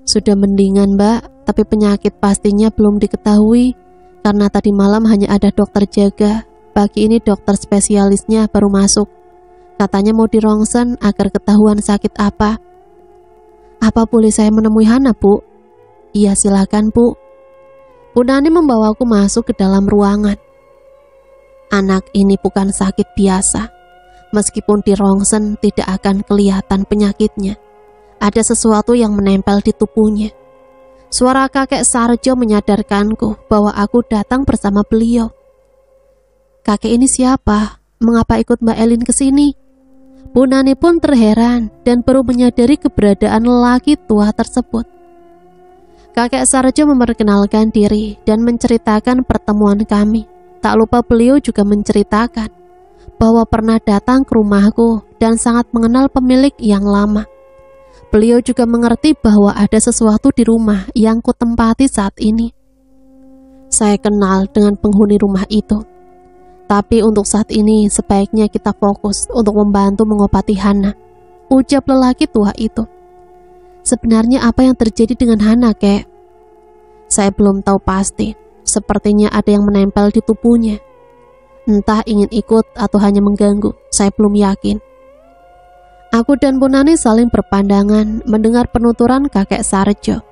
Sudah mendingan, Mbak, tapi penyakit pastinya belum diketahui karena tadi malam hanya ada dokter jaga. Pagi ini dokter spesialisnya baru masuk. Katanya mau di rongsen agar ketahuan sakit apa. Apa boleh saya menemui Hana, Bu? Iya, silakan, Bu. Bu Nani membawaku masuk ke dalam ruangan. Anak ini bukan sakit biasa. Meskipun di rongsen tidak akan kelihatan penyakitnya. Ada sesuatu yang menempel di tubuhnya. Suara kakek Sarjo menyadarkanku bahwa aku datang bersama beliau. Kakek ini siapa? Mengapa ikut Mbak Elin ke sini? Bu Nani pun terheran dan baru menyadari keberadaan lelaki tua tersebut. Kakek Sarjo memperkenalkan diri dan menceritakan pertemuan kami. Tak lupa beliau juga menceritakan bahwa pernah datang ke rumahku dan sangat mengenal pemilik yang lama. Beliau juga mengerti bahwa ada sesuatu di rumah yang kutempati saat ini. Saya kenal dengan penghuni rumah itu. Tapi untuk saat ini sebaiknya kita fokus untuk membantu mengobati Hana, ucap lelaki tua itu. Sebenarnya apa yang terjadi dengan Hana, kek? Saya belum tahu pasti. Sepertinya ada yang menempel di tubuhnya. Entah ingin ikut atau hanya mengganggu, saya belum yakin. Aku dan Bu Nani saling berpandangan mendengar penuturan kakek Sarjo.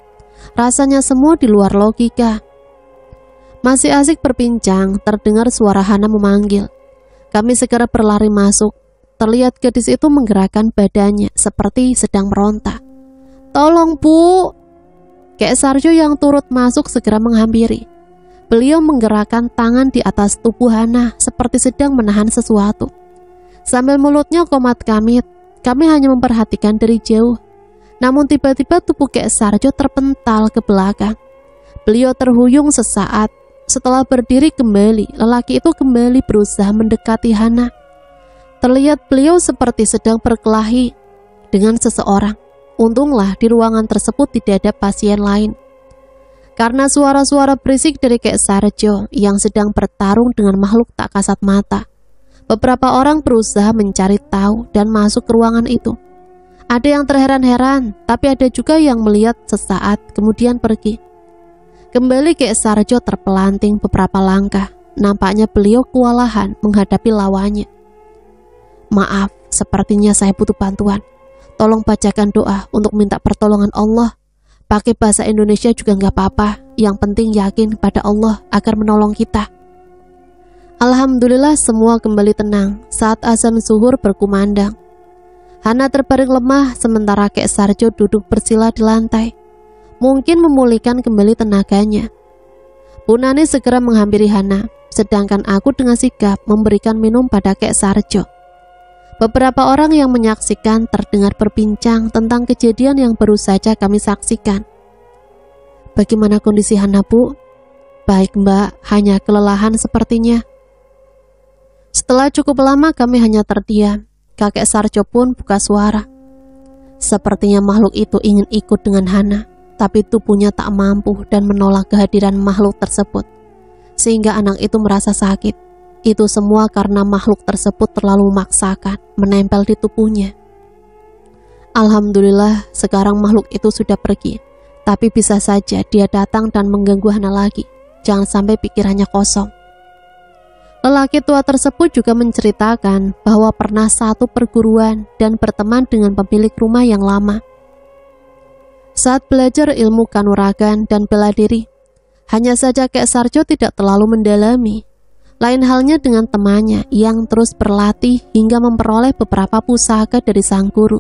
Rasanya semua di luar logika. Masih asik berbincang, terdengar suara Hana memanggil. Kami segera berlari masuk. Terlihat gadis itu menggerakkan badannya seperti sedang meronta. Tolong, Bu! Kek Sarjo yang turut masuk segera menghampiri. Beliau menggerakkan tangan di atas tubuh Hana seperti sedang menahan sesuatu. Sambil mulutnya komat-kamit, kami hanya memperhatikan dari jauh. Namun tiba-tiba tubuh Kek Sarjo terpental ke belakang. Beliau terhuyung sesaat. Setelah berdiri kembali, lelaki itu kembali berusaha mendekati Hana. Terlihat beliau seperti sedang berkelahi dengan seseorang. Untunglah di ruangan tersebut tidak ada pasien lain. Karena suara-suara berisik dari Kek Sarjo yang sedang bertarung dengan makhluk tak kasat mata, beberapa orang berusaha mencari tahu dan masuk ke ruangan itu. Ada yang terheran-heran, tapi ada juga yang melihat sesaat kemudian pergi. Kembali Kek Sarjo terpelanting beberapa langkah. Nampaknya beliau kewalahan menghadapi lawannya. Maaf, sepertinya saya butuh bantuan. Tolong bacakan doa untuk minta pertolongan Allah. Pakai bahasa Indonesia juga nggak apa-apa. Yang penting yakin pada Allah agar menolong kita. Alhamdulillah semua kembali tenang saat azan zuhur berkumandang. Hana terbaring lemah sementara Kek Sarjo duduk bersila di lantai. Mungkin memulihkan kembali tenaganya. Bu Nani segera menghampiri Hana, sedangkan aku dengan sigap memberikan minum pada Kek Sarjo. Beberapa orang yang menyaksikan terdengar berbincang tentang kejadian yang baru saja kami saksikan. Bagaimana kondisi Hana, Bu? Baik, Mbak, hanya kelelahan sepertinya. Setelah cukup lama kami hanya terdiam. Kakek Sarjo pun buka suara. Sepertinya makhluk itu ingin ikut dengan Hana, tapi tubuhnya tak mampu dan menolak kehadiran makhluk tersebut. Sehingga anak itu merasa sakit. Itu semua karena makhluk tersebut terlalu memaksakan menempel di tubuhnya. Alhamdulillah sekarang makhluk itu sudah pergi, Tapi bisa saja dia datang dan mengganggu Hana lagi. Jangan sampai pikirannya kosong. Lelaki tua tersebut juga menceritakan bahwa pernah satu perguruan dan berteman dengan pemilik rumah yang lama. Saat belajar ilmu kanuragan dan bela diri, hanya saja Kek Sarjo tidak terlalu mendalami. Lain halnya dengan temannya yang terus berlatih hingga memperoleh beberapa pusaka dari sang guru.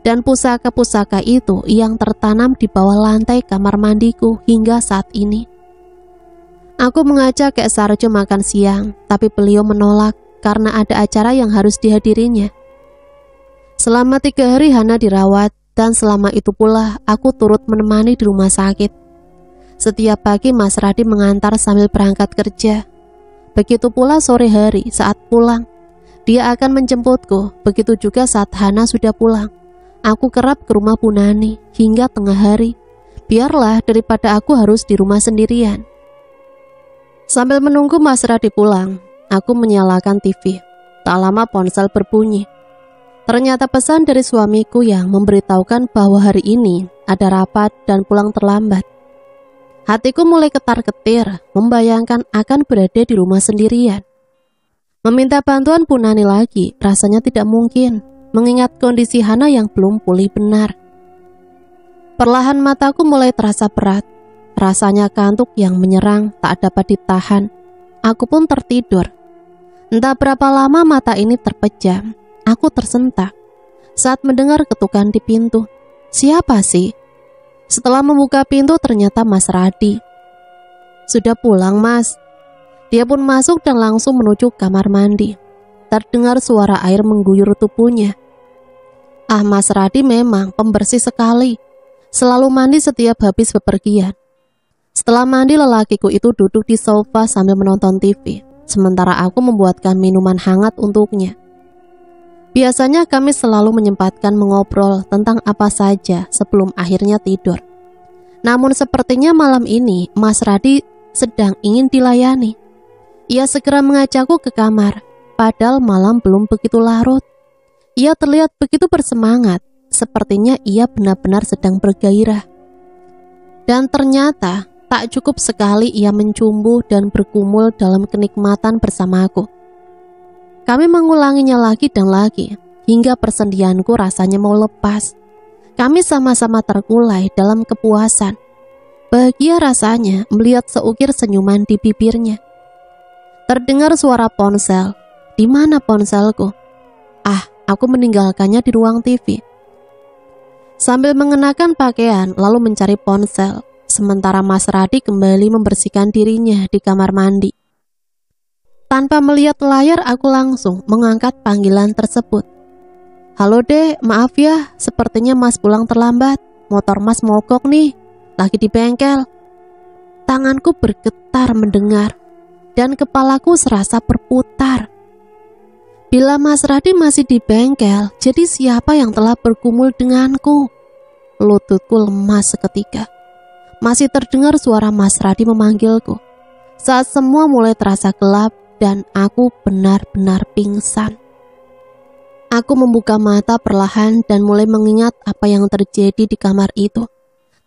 Dan pusaka-pusaka itu yang tertanam di bawah lantai kamar mandiku hingga saat ini. Aku mengajak Kek Sarjo makan siang, tapi beliau menolak karena ada acara yang harus dihadirinya. Selama 3 hari Hana dirawat, dan selama itu pula aku turut menemani di rumah sakit. Setiap pagi Mas Radi mengantar sambil berangkat kerja. Begitu pula sore hari saat pulang, dia akan menjemputku. Begitu juga saat Hana sudah pulang. Aku kerap ke rumah Bu Nani hingga tengah hari. Biarlah daripada aku harus di rumah sendirian. Sambil menunggu Mas Radi pulang, aku menyalakan TV. Tak lama ponsel berbunyi. Ternyata pesan dari suamiku yang memberitahukan bahwa hari ini ada rapat dan pulang terlambat. Hatiku mulai ketar-ketir, membayangkan akan berada di rumah sendirian. Meminta bantuan Bu Nani lagi rasanya tidak mungkin, mengingat kondisi Hana yang belum pulih benar. Perlahan mataku mulai terasa berat. Rasanya kantuk yang menyerang tak dapat ditahan. Aku pun tertidur. Entah berapa lama mata ini terpejam. Aku tersentak saat mendengar ketukan di pintu. Siapa sih? Setelah membuka pintu ternyata Mas Radi. Sudah pulang, Mas. Dia pun masuk dan langsung menuju kamar mandi. Terdengar suara air mengguyur tubuhnya. Ah, Mas Radi memang pembersih sekali. Selalu mandi setiap habis bepergian. Setelah mandi, lelakiku itu duduk di sofa sambil menonton TV, sementara aku membuatkan minuman hangat untuknya. Biasanya kami selalu menyempatkan mengobrol tentang apa saja sebelum akhirnya tidur. Namun sepertinya malam ini Mas Radi sedang ingin dilayani. Ia segera mengajakku ke kamar, padahal malam belum begitu larut. Ia terlihat begitu bersemangat, sepertinya ia benar-benar sedang bergairah. Dan ternyata tak cukup sekali ia mencumbu dan bergumul dalam kenikmatan bersamaku. Kami mengulanginya lagi dan lagi, hingga persendianku rasanya mau lepas. Kami sama-sama terkulai dalam kepuasan. Bahagia rasanya melihat seukir senyuman di bibirnya. Terdengar suara ponsel. Di mana ponselku? Ah, aku meninggalkannya di ruang TV. Sambil mengenakan pakaian lalu mencari ponsel, sementara Mas Radi kembali membersihkan dirinya di kamar mandi. Tanpa melihat layar, aku langsung mengangkat panggilan tersebut. Halo Dek, maaf ya, sepertinya Mas pulang terlambat. Motor Mas mogok nih, lagi di bengkel. Tanganku bergetar mendengar, dan kepalaku serasa berputar. Bila Mas Radi masih di bengkel, jadi siapa yang telah bergumul denganku? Lututku lemas seketika. Masih terdengar suara Mas Radi memanggilku. Saat semua mulai terasa gelap dan aku benar-benar pingsan. Aku membuka mata perlahan dan mulai mengingat apa yang terjadi di kamar itu.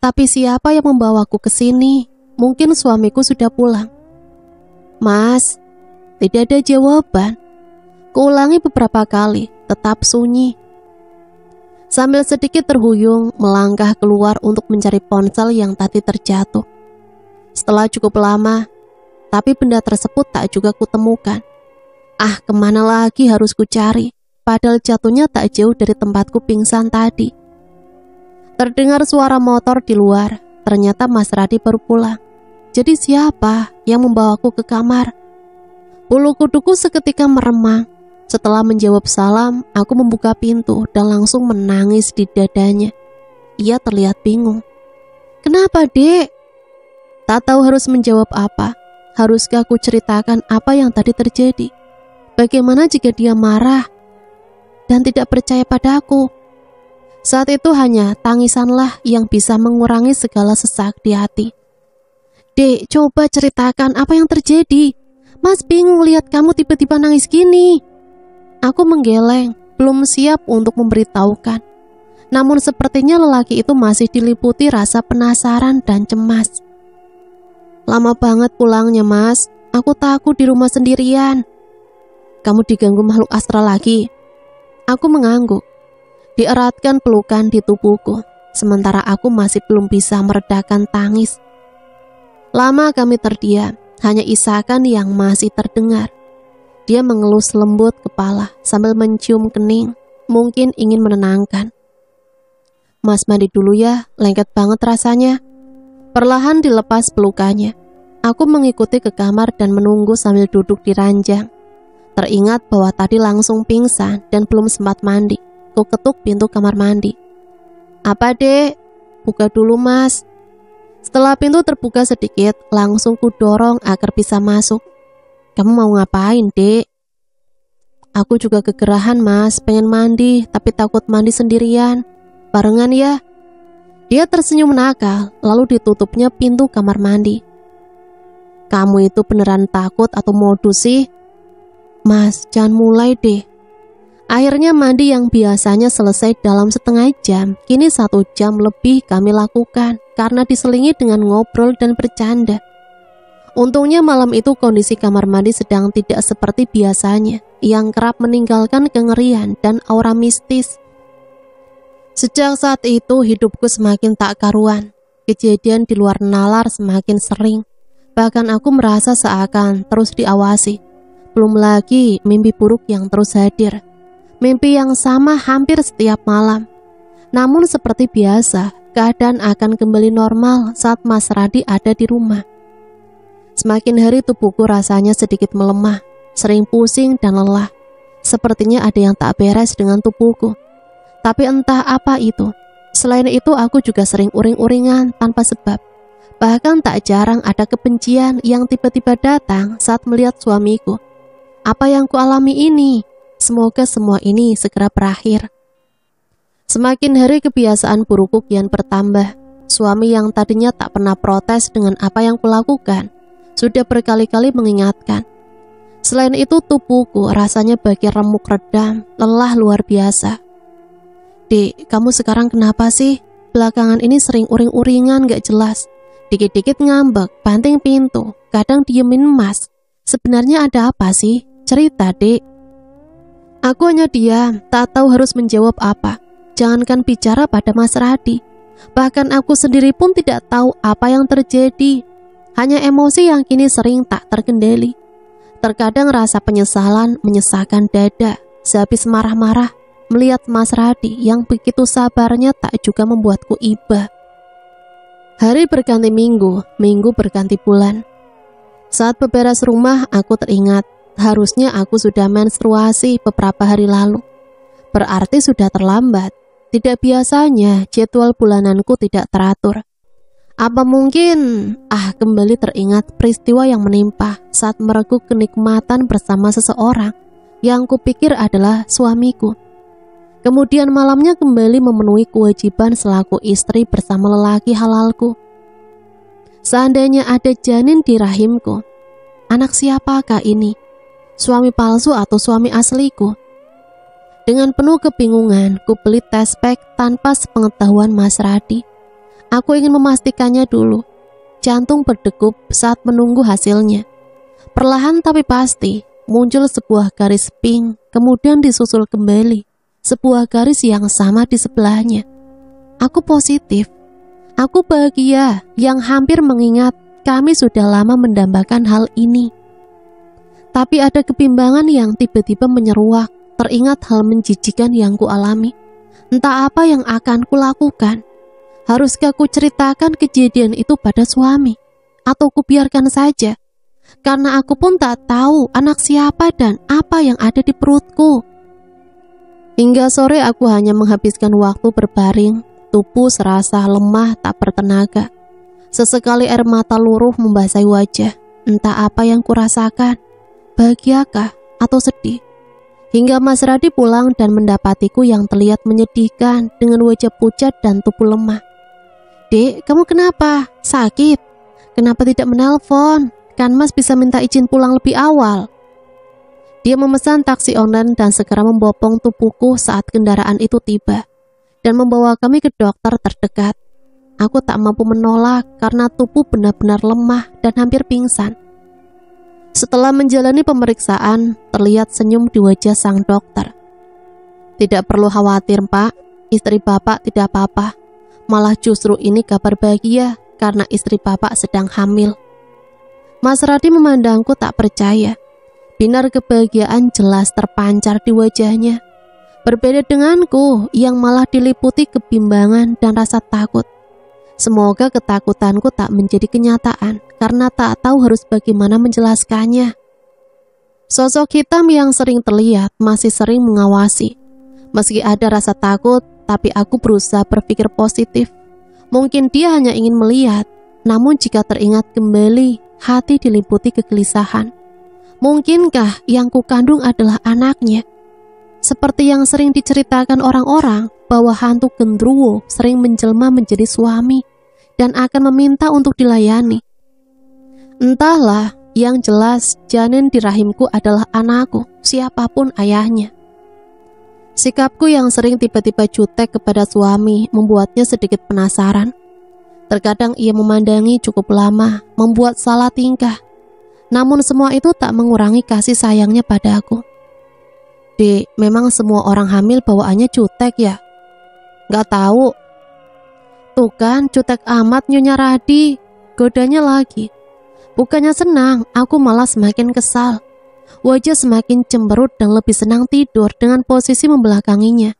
Tapi siapa yang membawaku ke sini? Mungkin suamiku sudah pulang. Mas, tidak ada jawaban. Kuulangi beberapa kali, tetap sunyi. Sambil sedikit terhuyung, melangkah keluar untuk mencari ponsel yang tadi terjatuh. Setelah cukup lama, tapi benda tersebut tak juga kutemukan. Ah, kemana lagi harus kucari? Padahal jatuhnya tak jauh dari tempatku pingsan tadi. Terdengar suara motor di luar. Ternyata Mas Radi baru pulang. Jadi siapa yang membawaku ke kamar? Bulu kuduku seketika meremang. Setelah menjawab salam, aku membuka pintu dan langsung menangis di dadanya. Ia terlihat bingung. Kenapa, Dek? Tak tahu harus menjawab apa. Haruskah aku ceritakan apa yang tadi terjadi? Bagaimana jika dia marah dan tidak percaya padaku? Saat itu hanya tangisanlah yang bisa mengurangi segala sesak di hati. Dek, coba ceritakan apa yang terjadi. Mas bingung lihat kamu tiba-tiba nangis gini. Aku menggeleng, belum siap untuk memberitahukan. Namun sepertinya lelaki itu masih diliputi rasa penasaran dan cemas. Lama banget pulangnya, Mas. Aku takut di rumah sendirian. Kamu diganggu makhluk astral lagi? Aku mengangguk. Dieratkan pelukan di tubuhku, sementara aku masih belum bisa meredakan tangis. Lama kami terdiam, hanya isakan yang masih terdengar. Dia mengelus lembut kepala sambil mencium kening, mungkin ingin menenangkan. Mas mandi dulu ya, lengket banget rasanya. Perlahan dilepas pelukannya. Aku mengikuti ke kamar dan menunggu sambil duduk di ranjang. Teringat bahwa tadi langsung pingsan dan belum sempat mandi. Ku ketuk pintu kamar mandi. Apa dek? Buka dulu mas. Setelah pintu terbuka sedikit, langsung ku dorong agar bisa masuk. Kamu mau ngapain dek? Aku juga kegerahan mas, pengen mandi tapi takut mandi sendirian. Barengan ya. Dia tersenyum nakal, lalu ditutupnya pintu kamar mandi. Kamu itu beneran takut atau modus sih? Mas, jangan mulai deh. Akhirnya mandi yang biasanya selesai dalam setengah jam, kini 1 jam lebih kami lakukan karena diselingi dengan ngobrol dan bercanda. Untungnya malam itu kondisi kamar mandi sedang tidak seperti biasanya, yang kerap meninggalkan kengerian dan aura mistis. Sejak saat itu hidupku semakin tak karuan. Kejadian di luar nalar semakin sering. Bahkan aku merasa seakan terus diawasi. Belum lagi mimpi buruk yang terus hadir. Mimpi yang sama hampir setiap malam. Namun seperti biasa, keadaan akan kembali normal saat Mas Radi ada di rumah. Semakin hari tubuhku rasanya sedikit melemah, sering pusing dan lelah. Sepertinya ada yang tak beres dengan tubuhku. Tapi entah apa itu. Selain itu aku juga sering uring-uringan tanpa sebab. Bahkan tak jarang ada kebencian yang tiba-tiba datang saat melihat suamiku. Apa yang kualami ini? Semoga semua ini segera berakhir. Semakin hari kebiasaan burukku kian bertambah. Suami yang tadinya tak pernah protes dengan apa yang kulakukan, sudah berkali-kali mengingatkan. Selain itu tubuhku rasanya bagai remuk redam, lelah luar biasa. Dek, kamu sekarang kenapa sih? Belakangan ini sering uring-uringan gak jelas. Dikit-dikit ngambek, banting pintu, kadang diemin Mas. Sebenarnya ada apa sih? Cerita dek. Aku hanya diam, tak tahu harus menjawab apa. Jangankan bicara pada Mas Radi, bahkan aku sendiri pun tidak tahu apa yang terjadi. Hanya emosi yang kini sering tak terkendali. Terkadang rasa penyesalan menyesakkan dada. Sehabis marah-marah, melihat Mas Radi yang begitu sabarnya tak juga membuatku iba. Hari berganti minggu, minggu berganti bulan. Saat beberes rumah, aku teringat harusnya aku sudah menstruasi beberapa hari lalu. Berarti sudah terlambat. Tidak biasanya jadwal bulananku tidak teratur. Apa mungkin kembali teringat peristiwa yang menimpa saat mereguk kenikmatan bersama seseorang yang kupikir adalah suamiku. Kemudian malamnya kembali memenuhi kewajiban selaku istri bersama lelaki halalku. Seandainya ada janin di rahimku, anak siapakah ini? Suami palsu atau suami asliku? Dengan penuh kebingungan, ku beli tes pack tanpa sepengetahuan Mas Radi. Aku ingin memastikannya dulu. Jantung berdegup saat menunggu hasilnya. Perlahan tapi pasti, muncul sebuah garis pink, kemudian disusul kembali sebuah garis yang sama di sebelahnya. Aku positif. Aku bahagia yang hampir mengingat kami sudah lama mendambakan hal ini. Tapi ada kebimbangan yang tiba-tiba menyeruak, teringat hal menjijikan yang kualami. Entah apa yang akan kulakukan. Haruskah ku ceritakan kejadian itu pada suami? Atau ku biarkan saja? Karena aku pun tak tahu anak siapa dan apa yang ada di perutku. Hingga sore aku hanya menghabiskan waktu berbaring. Tubuh serasa lemah tak bertenaga. Sesekali air mata luruh membasahi wajah. Entah apa yang kurasakan. Bahagiakah atau sedih? Hingga Mas Radi pulang dan mendapatiku yang terlihat menyedihkan dengan wajah pucat dan tubuh lemah. Dek, kamu kenapa? Sakit? Kenapa tidak menelpon? Kan Mas bisa minta izin pulang lebih awal. Dia memesan taksi online dan segera membopong tubuhku saat kendaraan itu tiba. dan membawa kami ke dokter terdekat. Aku tak mampu menolak karena tubuh benar-benar lemah dan hampir pingsan. Setelah menjalani pemeriksaan, terlihat senyum di wajah sang dokter. Tidak perlu khawatir, Pak. Istri Bapak tidak apa-apa. Malah justru ini kabar bahagia karena istri Bapak sedang hamil. Mas Radi memandangku tak percaya. Binar kebahagiaan jelas terpancar di wajahnya. Berbeda denganku yang malah diliputi kebimbangan dan rasa takut. Semoga ketakutanku tak menjadi kenyataan karena tak tahu harus bagaimana menjelaskannya. Sosok hitam yang sering terlihat masih sering mengawasi. Meski ada rasa takut, tapi aku berusaha berpikir positif. Mungkin dia hanya ingin melihat, namun jika teringat kembali, hati diliputi kegelisahan. Mungkinkah yang kukandung adalah anaknya? Seperti yang sering diceritakan orang-orang bahwa hantu gendruwo sering menjelma menjadi suami dan akan meminta untuk dilayani. Entahlah, yang jelas janin di rahimku adalah anakku, siapapun ayahnya. Sikapku yang sering tiba-tiba jutek kepada suami membuatnya sedikit penasaran. Terkadang ia memandangi cukup lama, membuat salah tingkah. Namun semua itu tak mengurangi kasih sayangnya padaku. Dek, memang semua orang hamil bawaannya jutek ya? Gak tahu. Tuh kan, jutek amat Nyonya Radi. Godanya lagi. Bukannya senang, aku malah semakin kesal. Wajah semakin cemberut dan lebih senang tidur dengan posisi membelakanginya.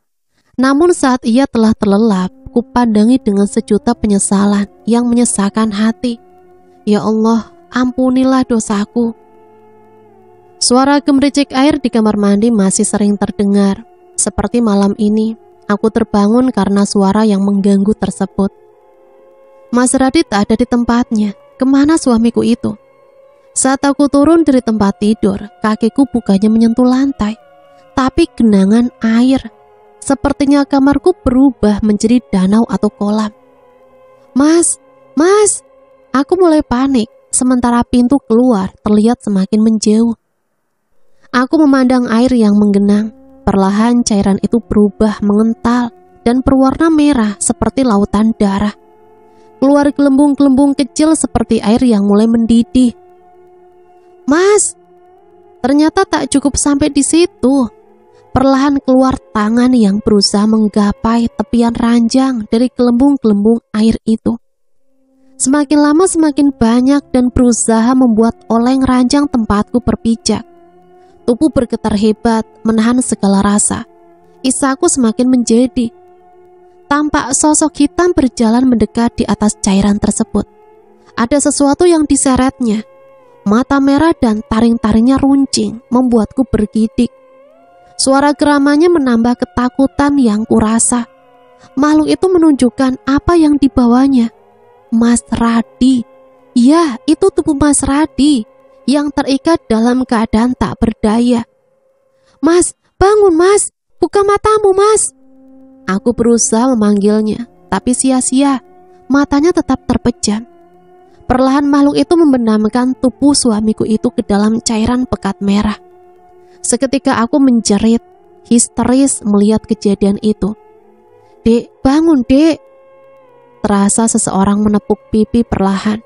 Namun saat ia telah terlelap, kupandangi dengan sejuta penyesalan yang menyesakan hati. Ya Allah, ampunilah dosaku. Suara gemericik air di kamar mandi masih sering terdengar. Seperti malam ini, aku terbangun karena suara yang mengganggu tersebut. Mas Radit tak ada di tempatnya. Kemana suamiku itu? Saat aku turun dari tempat tidur, kakiku bukannya menyentuh lantai, tapi genangan air. Sepertinya kamarku berubah menjadi danau atau kolam. Mas, aku mulai panik, sementara pintu keluar terlihat semakin menjauh. Aku memandang air yang menggenang. Perlahan cairan itu berubah mengental dan berwarna merah seperti lautan darah. Keluar gelembung-gelembung kecil seperti air yang mulai mendidih. Mas, ternyata tak cukup sampai di situ. Perlahan keluar tangan yang berusaha menggapai tepian ranjang dari gelembung-gelembung air itu. Semakin lama semakin banyak dan berusaha membuat oleng ranjang tempatku berpijak. Tubuh bergetar hebat, menahan segala rasa. Isaku semakin menjadi. Tampak sosok hitam berjalan mendekat di atas cairan tersebut. Ada sesuatu yang diseretnya. Mata merah dan taring-taringnya runcing, membuatku bergidik. Suara geramannya menambah ketakutan yang kurasa. Makhluk itu menunjukkan apa yang dibawanya. Mas Radi. Ya, itu tubuh Mas Radi yang terikat dalam keadaan tak berdaya. Mas, bangun Mas, buka matamu Mas. Aku berusaha memanggilnya, tapi sia-sia, matanya tetap terpejam. Perlahan makhluk itu membenamkan tubuh suamiku itu ke dalam cairan pekat merah. Seketika aku menjerit, histeris melihat kejadian itu. Dek, bangun dek. Terasa seseorang menepuk pipi perlahan.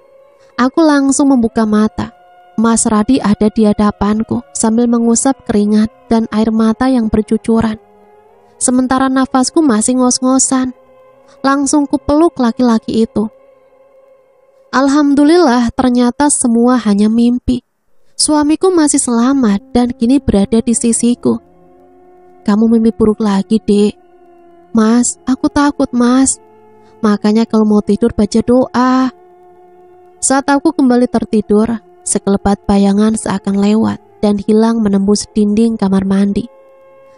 Aku langsung membuka mata. Mas Radi ada di hadapanku sambil mengusap keringat dan air mata yang bercucuran. Sementara nafasku masih ngos-ngosan. Langsung kupeluk laki-laki itu. Alhamdulillah, ternyata semua hanya mimpi. Suamiku masih selamat dan kini berada di sisiku. Kamu mimpi buruk lagi, Dek. Mas, aku takut, Mas. Makanya kalau mau tidur baca doa. Saat aku kembali tertidur, sekelebat bayangan seakan lewat dan hilang menembus dinding kamar mandi.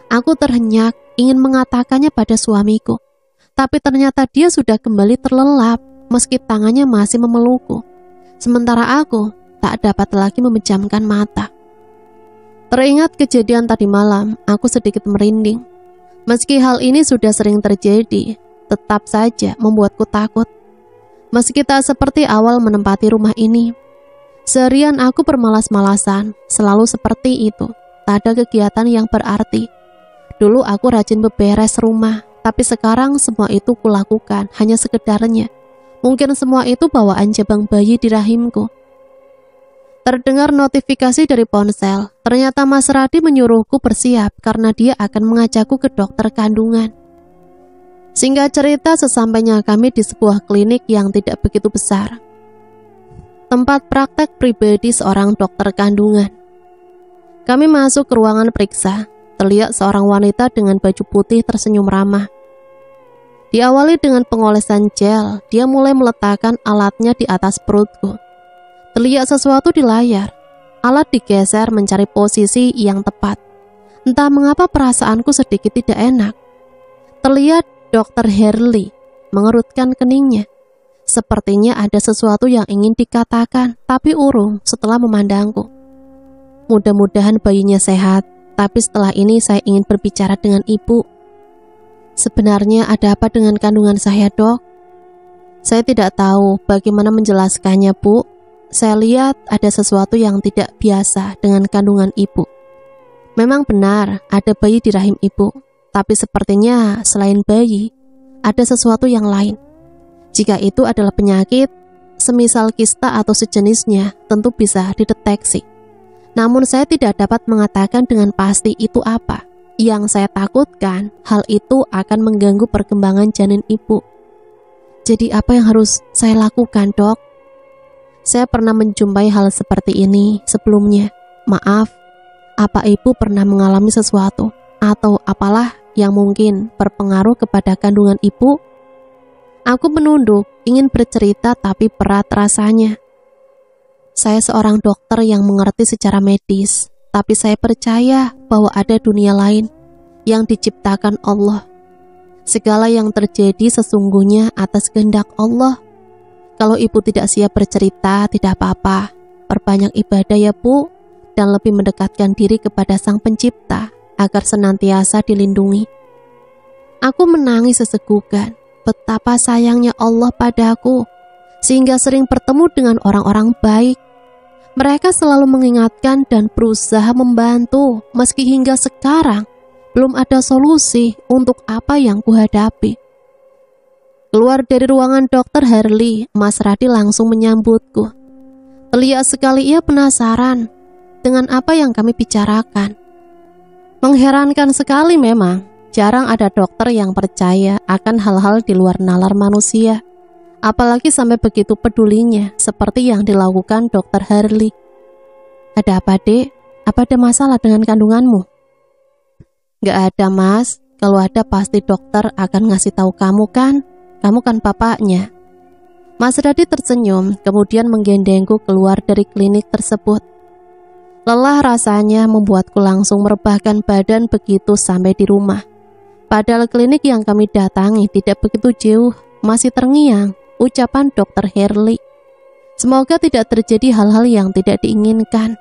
Aku terhenyak ingin mengatakannya pada suamiku, tapi ternyata dia sudah kembali terlelap meski tangannya masih memelukku. Sementara aku tak dapat lagi memejamkan mata. Teringat kejadian tadi malam, aku sedikit merinding. Meski hal ini sudah sering terjadi, tetap saja membuatku takut. Meski tak seperti awal menempati rumah ini, seharian aku bermalas-malasan, selalu seperti itu, tak ada kegiatan yang berarti. Dulu aku rajin beberes rumah, Tapi sekarang semua itu kulakukan hanya sekedarnya. Mungkin semua itu bawaan jabang bayi di rahimku. Terdengar notifikasi dari ponsel. Ternyata Mas Radi menyuruhku bersiap karena dia akan mengajakku ke dokter kandungan. Singkat cerita, sesampainya kami di sebuah klinik yang tidak begitu besar. Tempat praktek pribadi seorang dokter kandungan. Kami masuk ke ruangan periksa. Terlihat seorang wanita dengan baju putih tersenyum ramah. Diawali dengan pengolesan gel, dia mulai meletakkan alatnya di atas perutku. Terlihat sesuatu di layar. Alat digeser mencari posisi yang tepat. Entah mengapa perasaanku sedikit tidak enak. Terlihat Dr. Herli mengerutkan keningnya. Sepertinya ada sesuatu yang ingin dikatakan, tapi urung setelah memandangku. Mudah-mudahan bayinya sehat, tapi setelah ini saya ingin berbicara dengan ibu. Sebenarnya ada apa dengan kandungan saya, Dok? Saya tidak tahu bagaimana menjelaskannya, Bu. Saya lihat ada sesuatu yang tidak biasa dengan kandungan ibu. Memang benar ada bayi di rahim ibu. Tapi sepertinya selain bayi, ada sesuatu yang lain. Jika itu adalah penyakit, semisal kista atau sejenisnya, tentu bisa dideteksi. Namun saya tidak dapat mengatakan dengan pasti itu apa. Yang saya takutkan, hal itu akan mengganggu perkembangan janin ibu. Jadi apa yang harus saya lakukan, Dok? Saya pernah menjumpai hal seperti ini sebelumnya. Maaf, apa ibu pernah mengalami sesuatu? Atau apalah yang mungkin berpengaruh kepada kandungan ibu? Aku menunduk, ingin bercerita tapi berat rasanya. Saya seorang dokter yang mengerti secara medis, tapi saya percaya bahwa ada dunia lain yang diciptakan Allah. Segala yang terjadi sesungguhnya atas kehendak Allah. Kalau ibu tidak siap bercerita, tidak apa-apa. Perbanyak ibadah ya, Bu, dan lebih mendekatkan diri kepada Sang Pencipta agar senantiasa dilindungi. Aku menangis sesegukan. Betapa sayangnya Allah padaku, sehingga sering bertemu dengan orang-orang baik. Mereka selalu mengingatkan dan berusaha membantu, meski hingga sekarang belum ada solusi untuk apa yang kuhadapi. Keluar dari ruangan Dr. Herli, Mas Radi langsung menyambutku. Terlihat sekali ia penasaran dengan apa yang kami bicarakan. Mengherankan sekali memang, jarang ada dokter yang percaya akan hal-hal di luar nalar manusia, apalagi sampai begitu pedulinya seperti yang dilakukan Dr. Herli. Ada apa, Dek? Apa ada masalah dengan kandunganmu? Gak ada, Mas. Kalau ada pasti dokter akan ngasih tahu kamu kan? Kamu kan bapaknya. Mas Radi tersenyum, kemudian menggendengku keluar dari klinik tersebut. Lelah rasanya membuatku langsung merebahkan badan begitu sampai di rumah. Padahal klinik yang kami datangi tidak begitu jauh, masih terngiang ucapan Dr. Herli. Semoga tidak terjadi hal-hal yang tidak diinginkan.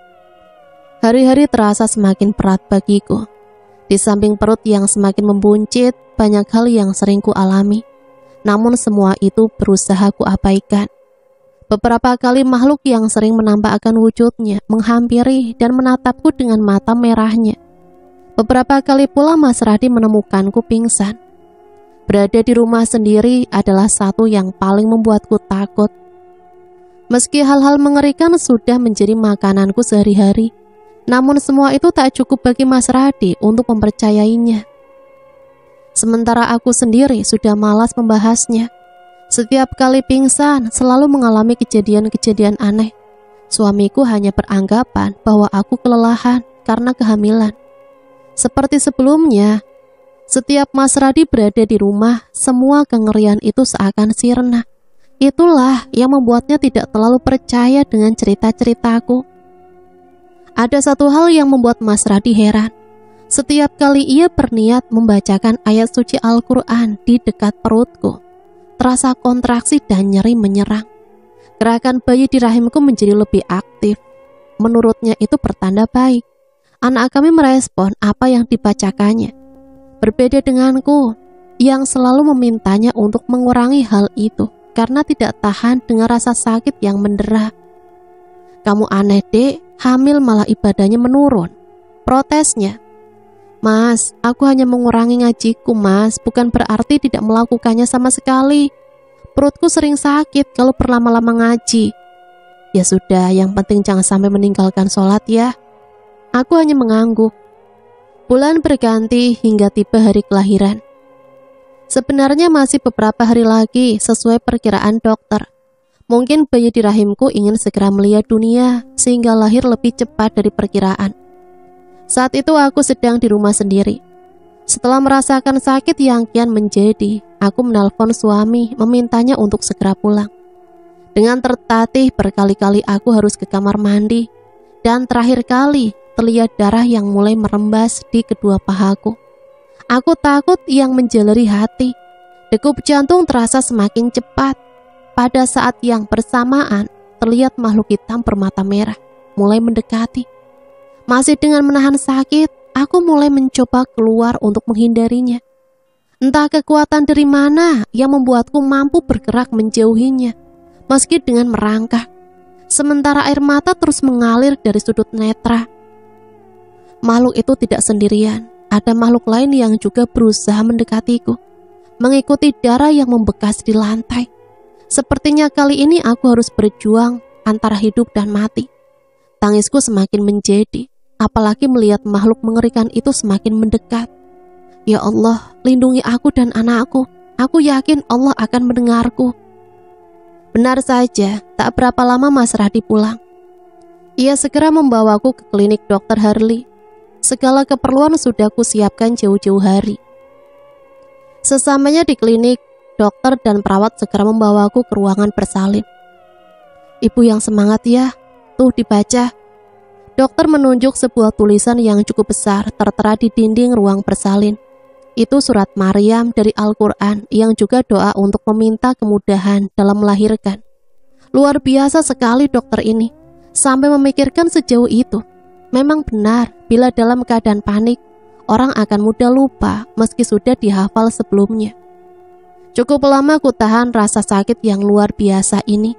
Hari-hari terasa semakin berat bagiku. Di samping perut yang semakin membuncit, banyak hal yang sering ku alami. Namun semua itu berusaha ku abaikan. Beberapa kali makhluk yang sering menampakkan wujudnya menghampiri dan menatapku dengan mata merahnya. Beberapa kali pula Mas Radi menemukanku pingsan. Berada di rumah sendiri adalah satu yang paling membuatku takut. Meski hal-hal mengerikan sudah menjadi makananku sehari-hari, namun semua itu tak cukup bagi Mas Radi untuk mempercayainya. Sementara aku sendiri sudah malas membahasnya. Setiap kali pingsan selalu mengalami kejadian-kejadian aneh. Suamiku hanya beranggapan bahwa aku kelelahan karena kehamilan. Seperti sebelumnya, setiap Mas Radi berada di rumah, semua kengerian itu seakan sirna. Itulah yang membuatnya tidak terlalu percaya dengan cerita-ceritaku. Ada satu hal yang membuat Mas Radi heran. Setiap kali ia berniat membacakan ayat suci Al-Quran di dekat perutku, terasa kontraksi dan nyeri menyerang. Gerakan bayi di rahimku menjadi lebih aktif. Menurutnya itu pertanda baik. Anak kami merespon apa yang dibacakannya. Berbeda denganku, yang selalu memintanya untuk mengurangi hal itu, karena tidak tahan dengan rasa sakit yang mendera. Kamu aneh, Dek, hamil malah ibadahnya menurun. Protesnya. Mas, aku hanya mengurangi ngajiku, Mas. Bukan berarti tidak melakukannya sama sekali. Perutku sering sakit kalau berlama-lama ngaji. Ya sudah, yang penting jangan sampai meninggalkan sholat ya. Aku hanya mengangguk. Bulan berganti hingga tiba hari kelahiran. Sebenarnya masih beberapa hari lagi sesuai perkiraan dokter. Mungkin bayi di rahimku ingin segera melihat dunia sehingga lahir lebih cepat dari perkiraan. Saat itu aku sedang di rumah sendiri. Setelah merasakan sakit yang kian menjadi, aku menelpon suami memintanya untuk segera pulang. Dengan tertatih berkali-kali aku harus ke kamar mandi, dan terakhir kali terlihat darah yang mulai merembas di kedua pahaku. Aku takut yang menjaleri hati. Degup jantung terasa semakin cepat. Pada saat yang bersamaan, terlihat makhluk hitam bermata merah mulai mendekati. Masih dengan menahan sakit, aku mulai mencoba keluar untuk menghindarinya. Entah kekuatan dari mana yang membuatku mampu bergerak menjauhinya, meski dengan merangkak. Sementara air mata terus mengalir dari sudut netra. Makhluk itu tidak sendirian, ada makhluk lain yang juga berusaha mendekatiku, mengikuti darah yang membekas di lantai. Sepertinya kali ini aku harus berjuang antara hidup dan mati. Tangisku semakin menjadi, apalagi melihat makhluk mengerikan itu semakin mendekat. Ya Allah, lindungi aku dan anakku. Aku yakin Allah akan mendengarku. Benar saja, tak berapa lama Mas Radi pulang. Ia segera membawaku ke klinik Dr. Harley. Segala keperluan sudah kusiapkan jauh-jauh hari. Sesamanya di klinik, dokter dan perawat segera membawaku ke ruangan bersalin. Ibu yang semangat ya, tuh dibaca. Dokter menunjuk sebuah tulisan yang cukup besar tertera di dinding ruang bersalin. Itu surat Maryam dari Al-Quran yang juga doa untuk meminta kemudahan dalam melahirkan. Luar biasa sekali dokter ini, sampai memikirkan sejauh itu. Memang benar, bila dalam keadaan panik, orang akan mudah lupa meski sudah dihafal sebelumnya. Cukup lama ku tahan rasa sakit yang luar biasa ini.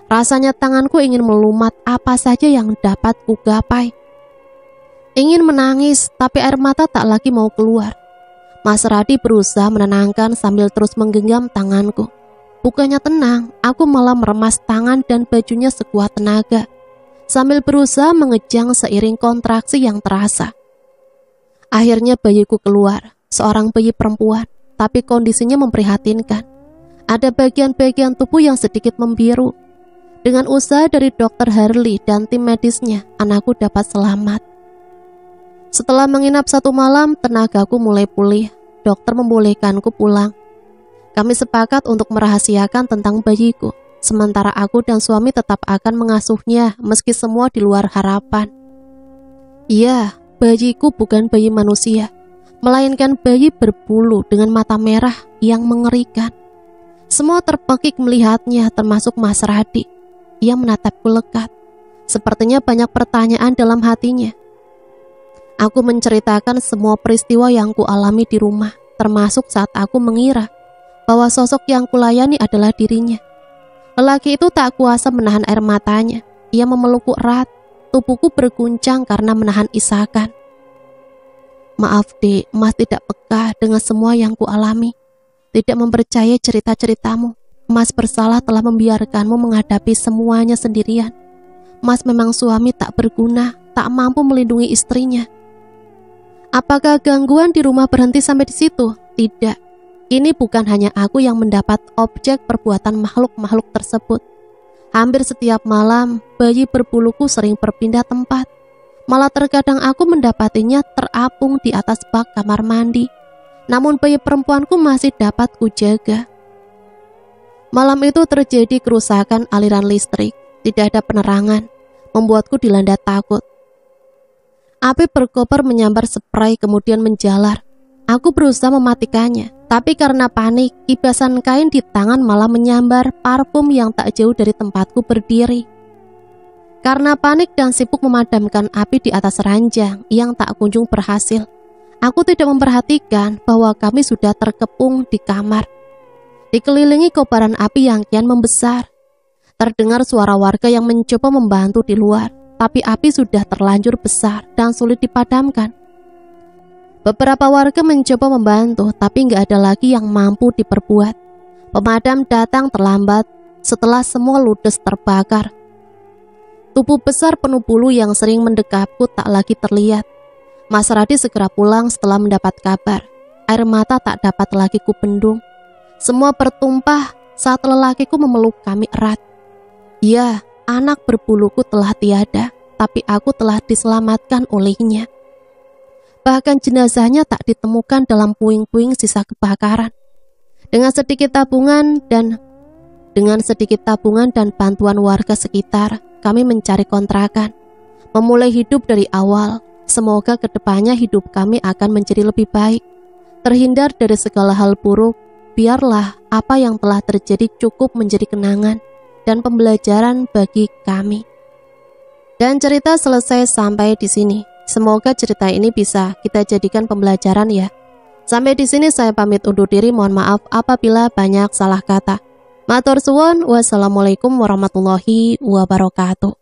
Rasanya tanganku ingin melumat apa saja yang dapat kugapai. Ingin menangis, tapi air mata tak lagi mau keluar. Mas Radi berusaha menenangkan sambil terus menggenggam tanganku. Bukannya tenang, aku malah meremas tangan dan bajunya sekuat tenaga, sambil berusaha mengejang seiring kontraksi yang terasa. Akhirnya bayiku keluar, seorang bayi perempuan, tapi kondisinya memprihatinkan. Ada bagian-bagian tubuh yang sedikit membiru. Dengan usaha dari Dr. Harley dan tim medisnya, anakku dapat selamat. Setelah menginap 1 malam, tenagaku mulai pulih. Dokter membolehkanku pulang. Kami sepakat untuk merahasiakan tentang bayiku, sementara aku dan suami tetap akan mengasuhnya meski semua di luar harapan. Iya, bayiku bukan bayi manusia, melainkan bayi berbulu dengan mata merah yang mengerikan. Semua terpekik melihatnya, termasuk Mas Radi. Ia menatapku lekat. Sepertinya banyak pertanyaan dalam hatinya. Aku menceritakan semua peristiwa yang kualami di rumah, termasuk saat aku mengira bahwa sosok yang kulayani adalah dirinya. Lelaki itu tak kuasa menahan air matanya. Ia memelukku erat, tubuhku berguncang karena menahan isakan. Maaf Dek, Mas tidak peka dengan semua yang kualami, tidak mempercayai cerita-ceritamu. Mas bersalah telah membiarkanmu menghadapi semuanya sendirian. Mas memang suami tak berguna, tak mampu melindungi istrinya. Apakah gangguan di rumah berhenti sampai di situ? Tidak. Ini bukan hanya aku yang mendapat objek perbuatan makhluk-makhluk tersebut. Hampir setiap malam, bayi berbuluku sering berpindah tempat. Malah terkadang aku mendapatinya terapung di atas bak kamar mandi. Namun bayi perempuanku masih dapat kujaga. Malam itu terjadi kerusakan aliran listrik, tidak ada penerangan, membuatku dilanda takut. Api berkobar menyambar spray kemudian menjalar. Aku berusaha mematikannya, tapi karena panik, kibasan kain di tangan malah menyambar parfum yang tak jauh dari tempatku berdiri. Karena panik dan sibuk memadamkan api di atas ranjang yang tak kunjung berhasil, aku tidak memperhatikan bahwa kami sudah terkepung di kamar. Dikelilingi kobaran api yang kian membesar. Terdengar suara warga yang mencoba membantu di luar, tapi api sudah terlanjur besar dan sulit dipadamkan. Beberapa warga mencoba membantu, tapi nggak ada lagi yang mampu diperbuat. Pemadam datang terlambat setelah semua ludes terbakar. Tubuh besar penuh bulu yang sering mendekapku tak lagi terlihat. Mas Radi segera pulang setelah mendapat kabar. Air mata tak dapat lagi kubendung. Semua bertumpah saat lelakiku memeluk kami erat. Ya, anak berbuluku telah tiada, tapi aku telah diselamatkan olehnya. Bahkan jenazahnya tak ditemukan dalam puing-puing sisa kebakaran. Dengan sedikit tabungan dan bantuan warga sekitar, kami mencari kontrakan, memulai hidup dari awal. Semoga kedepannya hidup kami akan menjadi lebih baik, terhindar dari segala hal buruk. Biarlah apa yang telah terjadi cukup menjadi kenangan dan pembelajaran bagi kami. Dan cerita selesai sampai di sini. Semoga cerita ini bisa kita jadikan pembelajaran ya. Sampai di sini saya pamit undur diri. Mohon maaf apabila banyak salah kata. Matur suwun. Wassalamualaikum warahmatullahi wabarakatuh.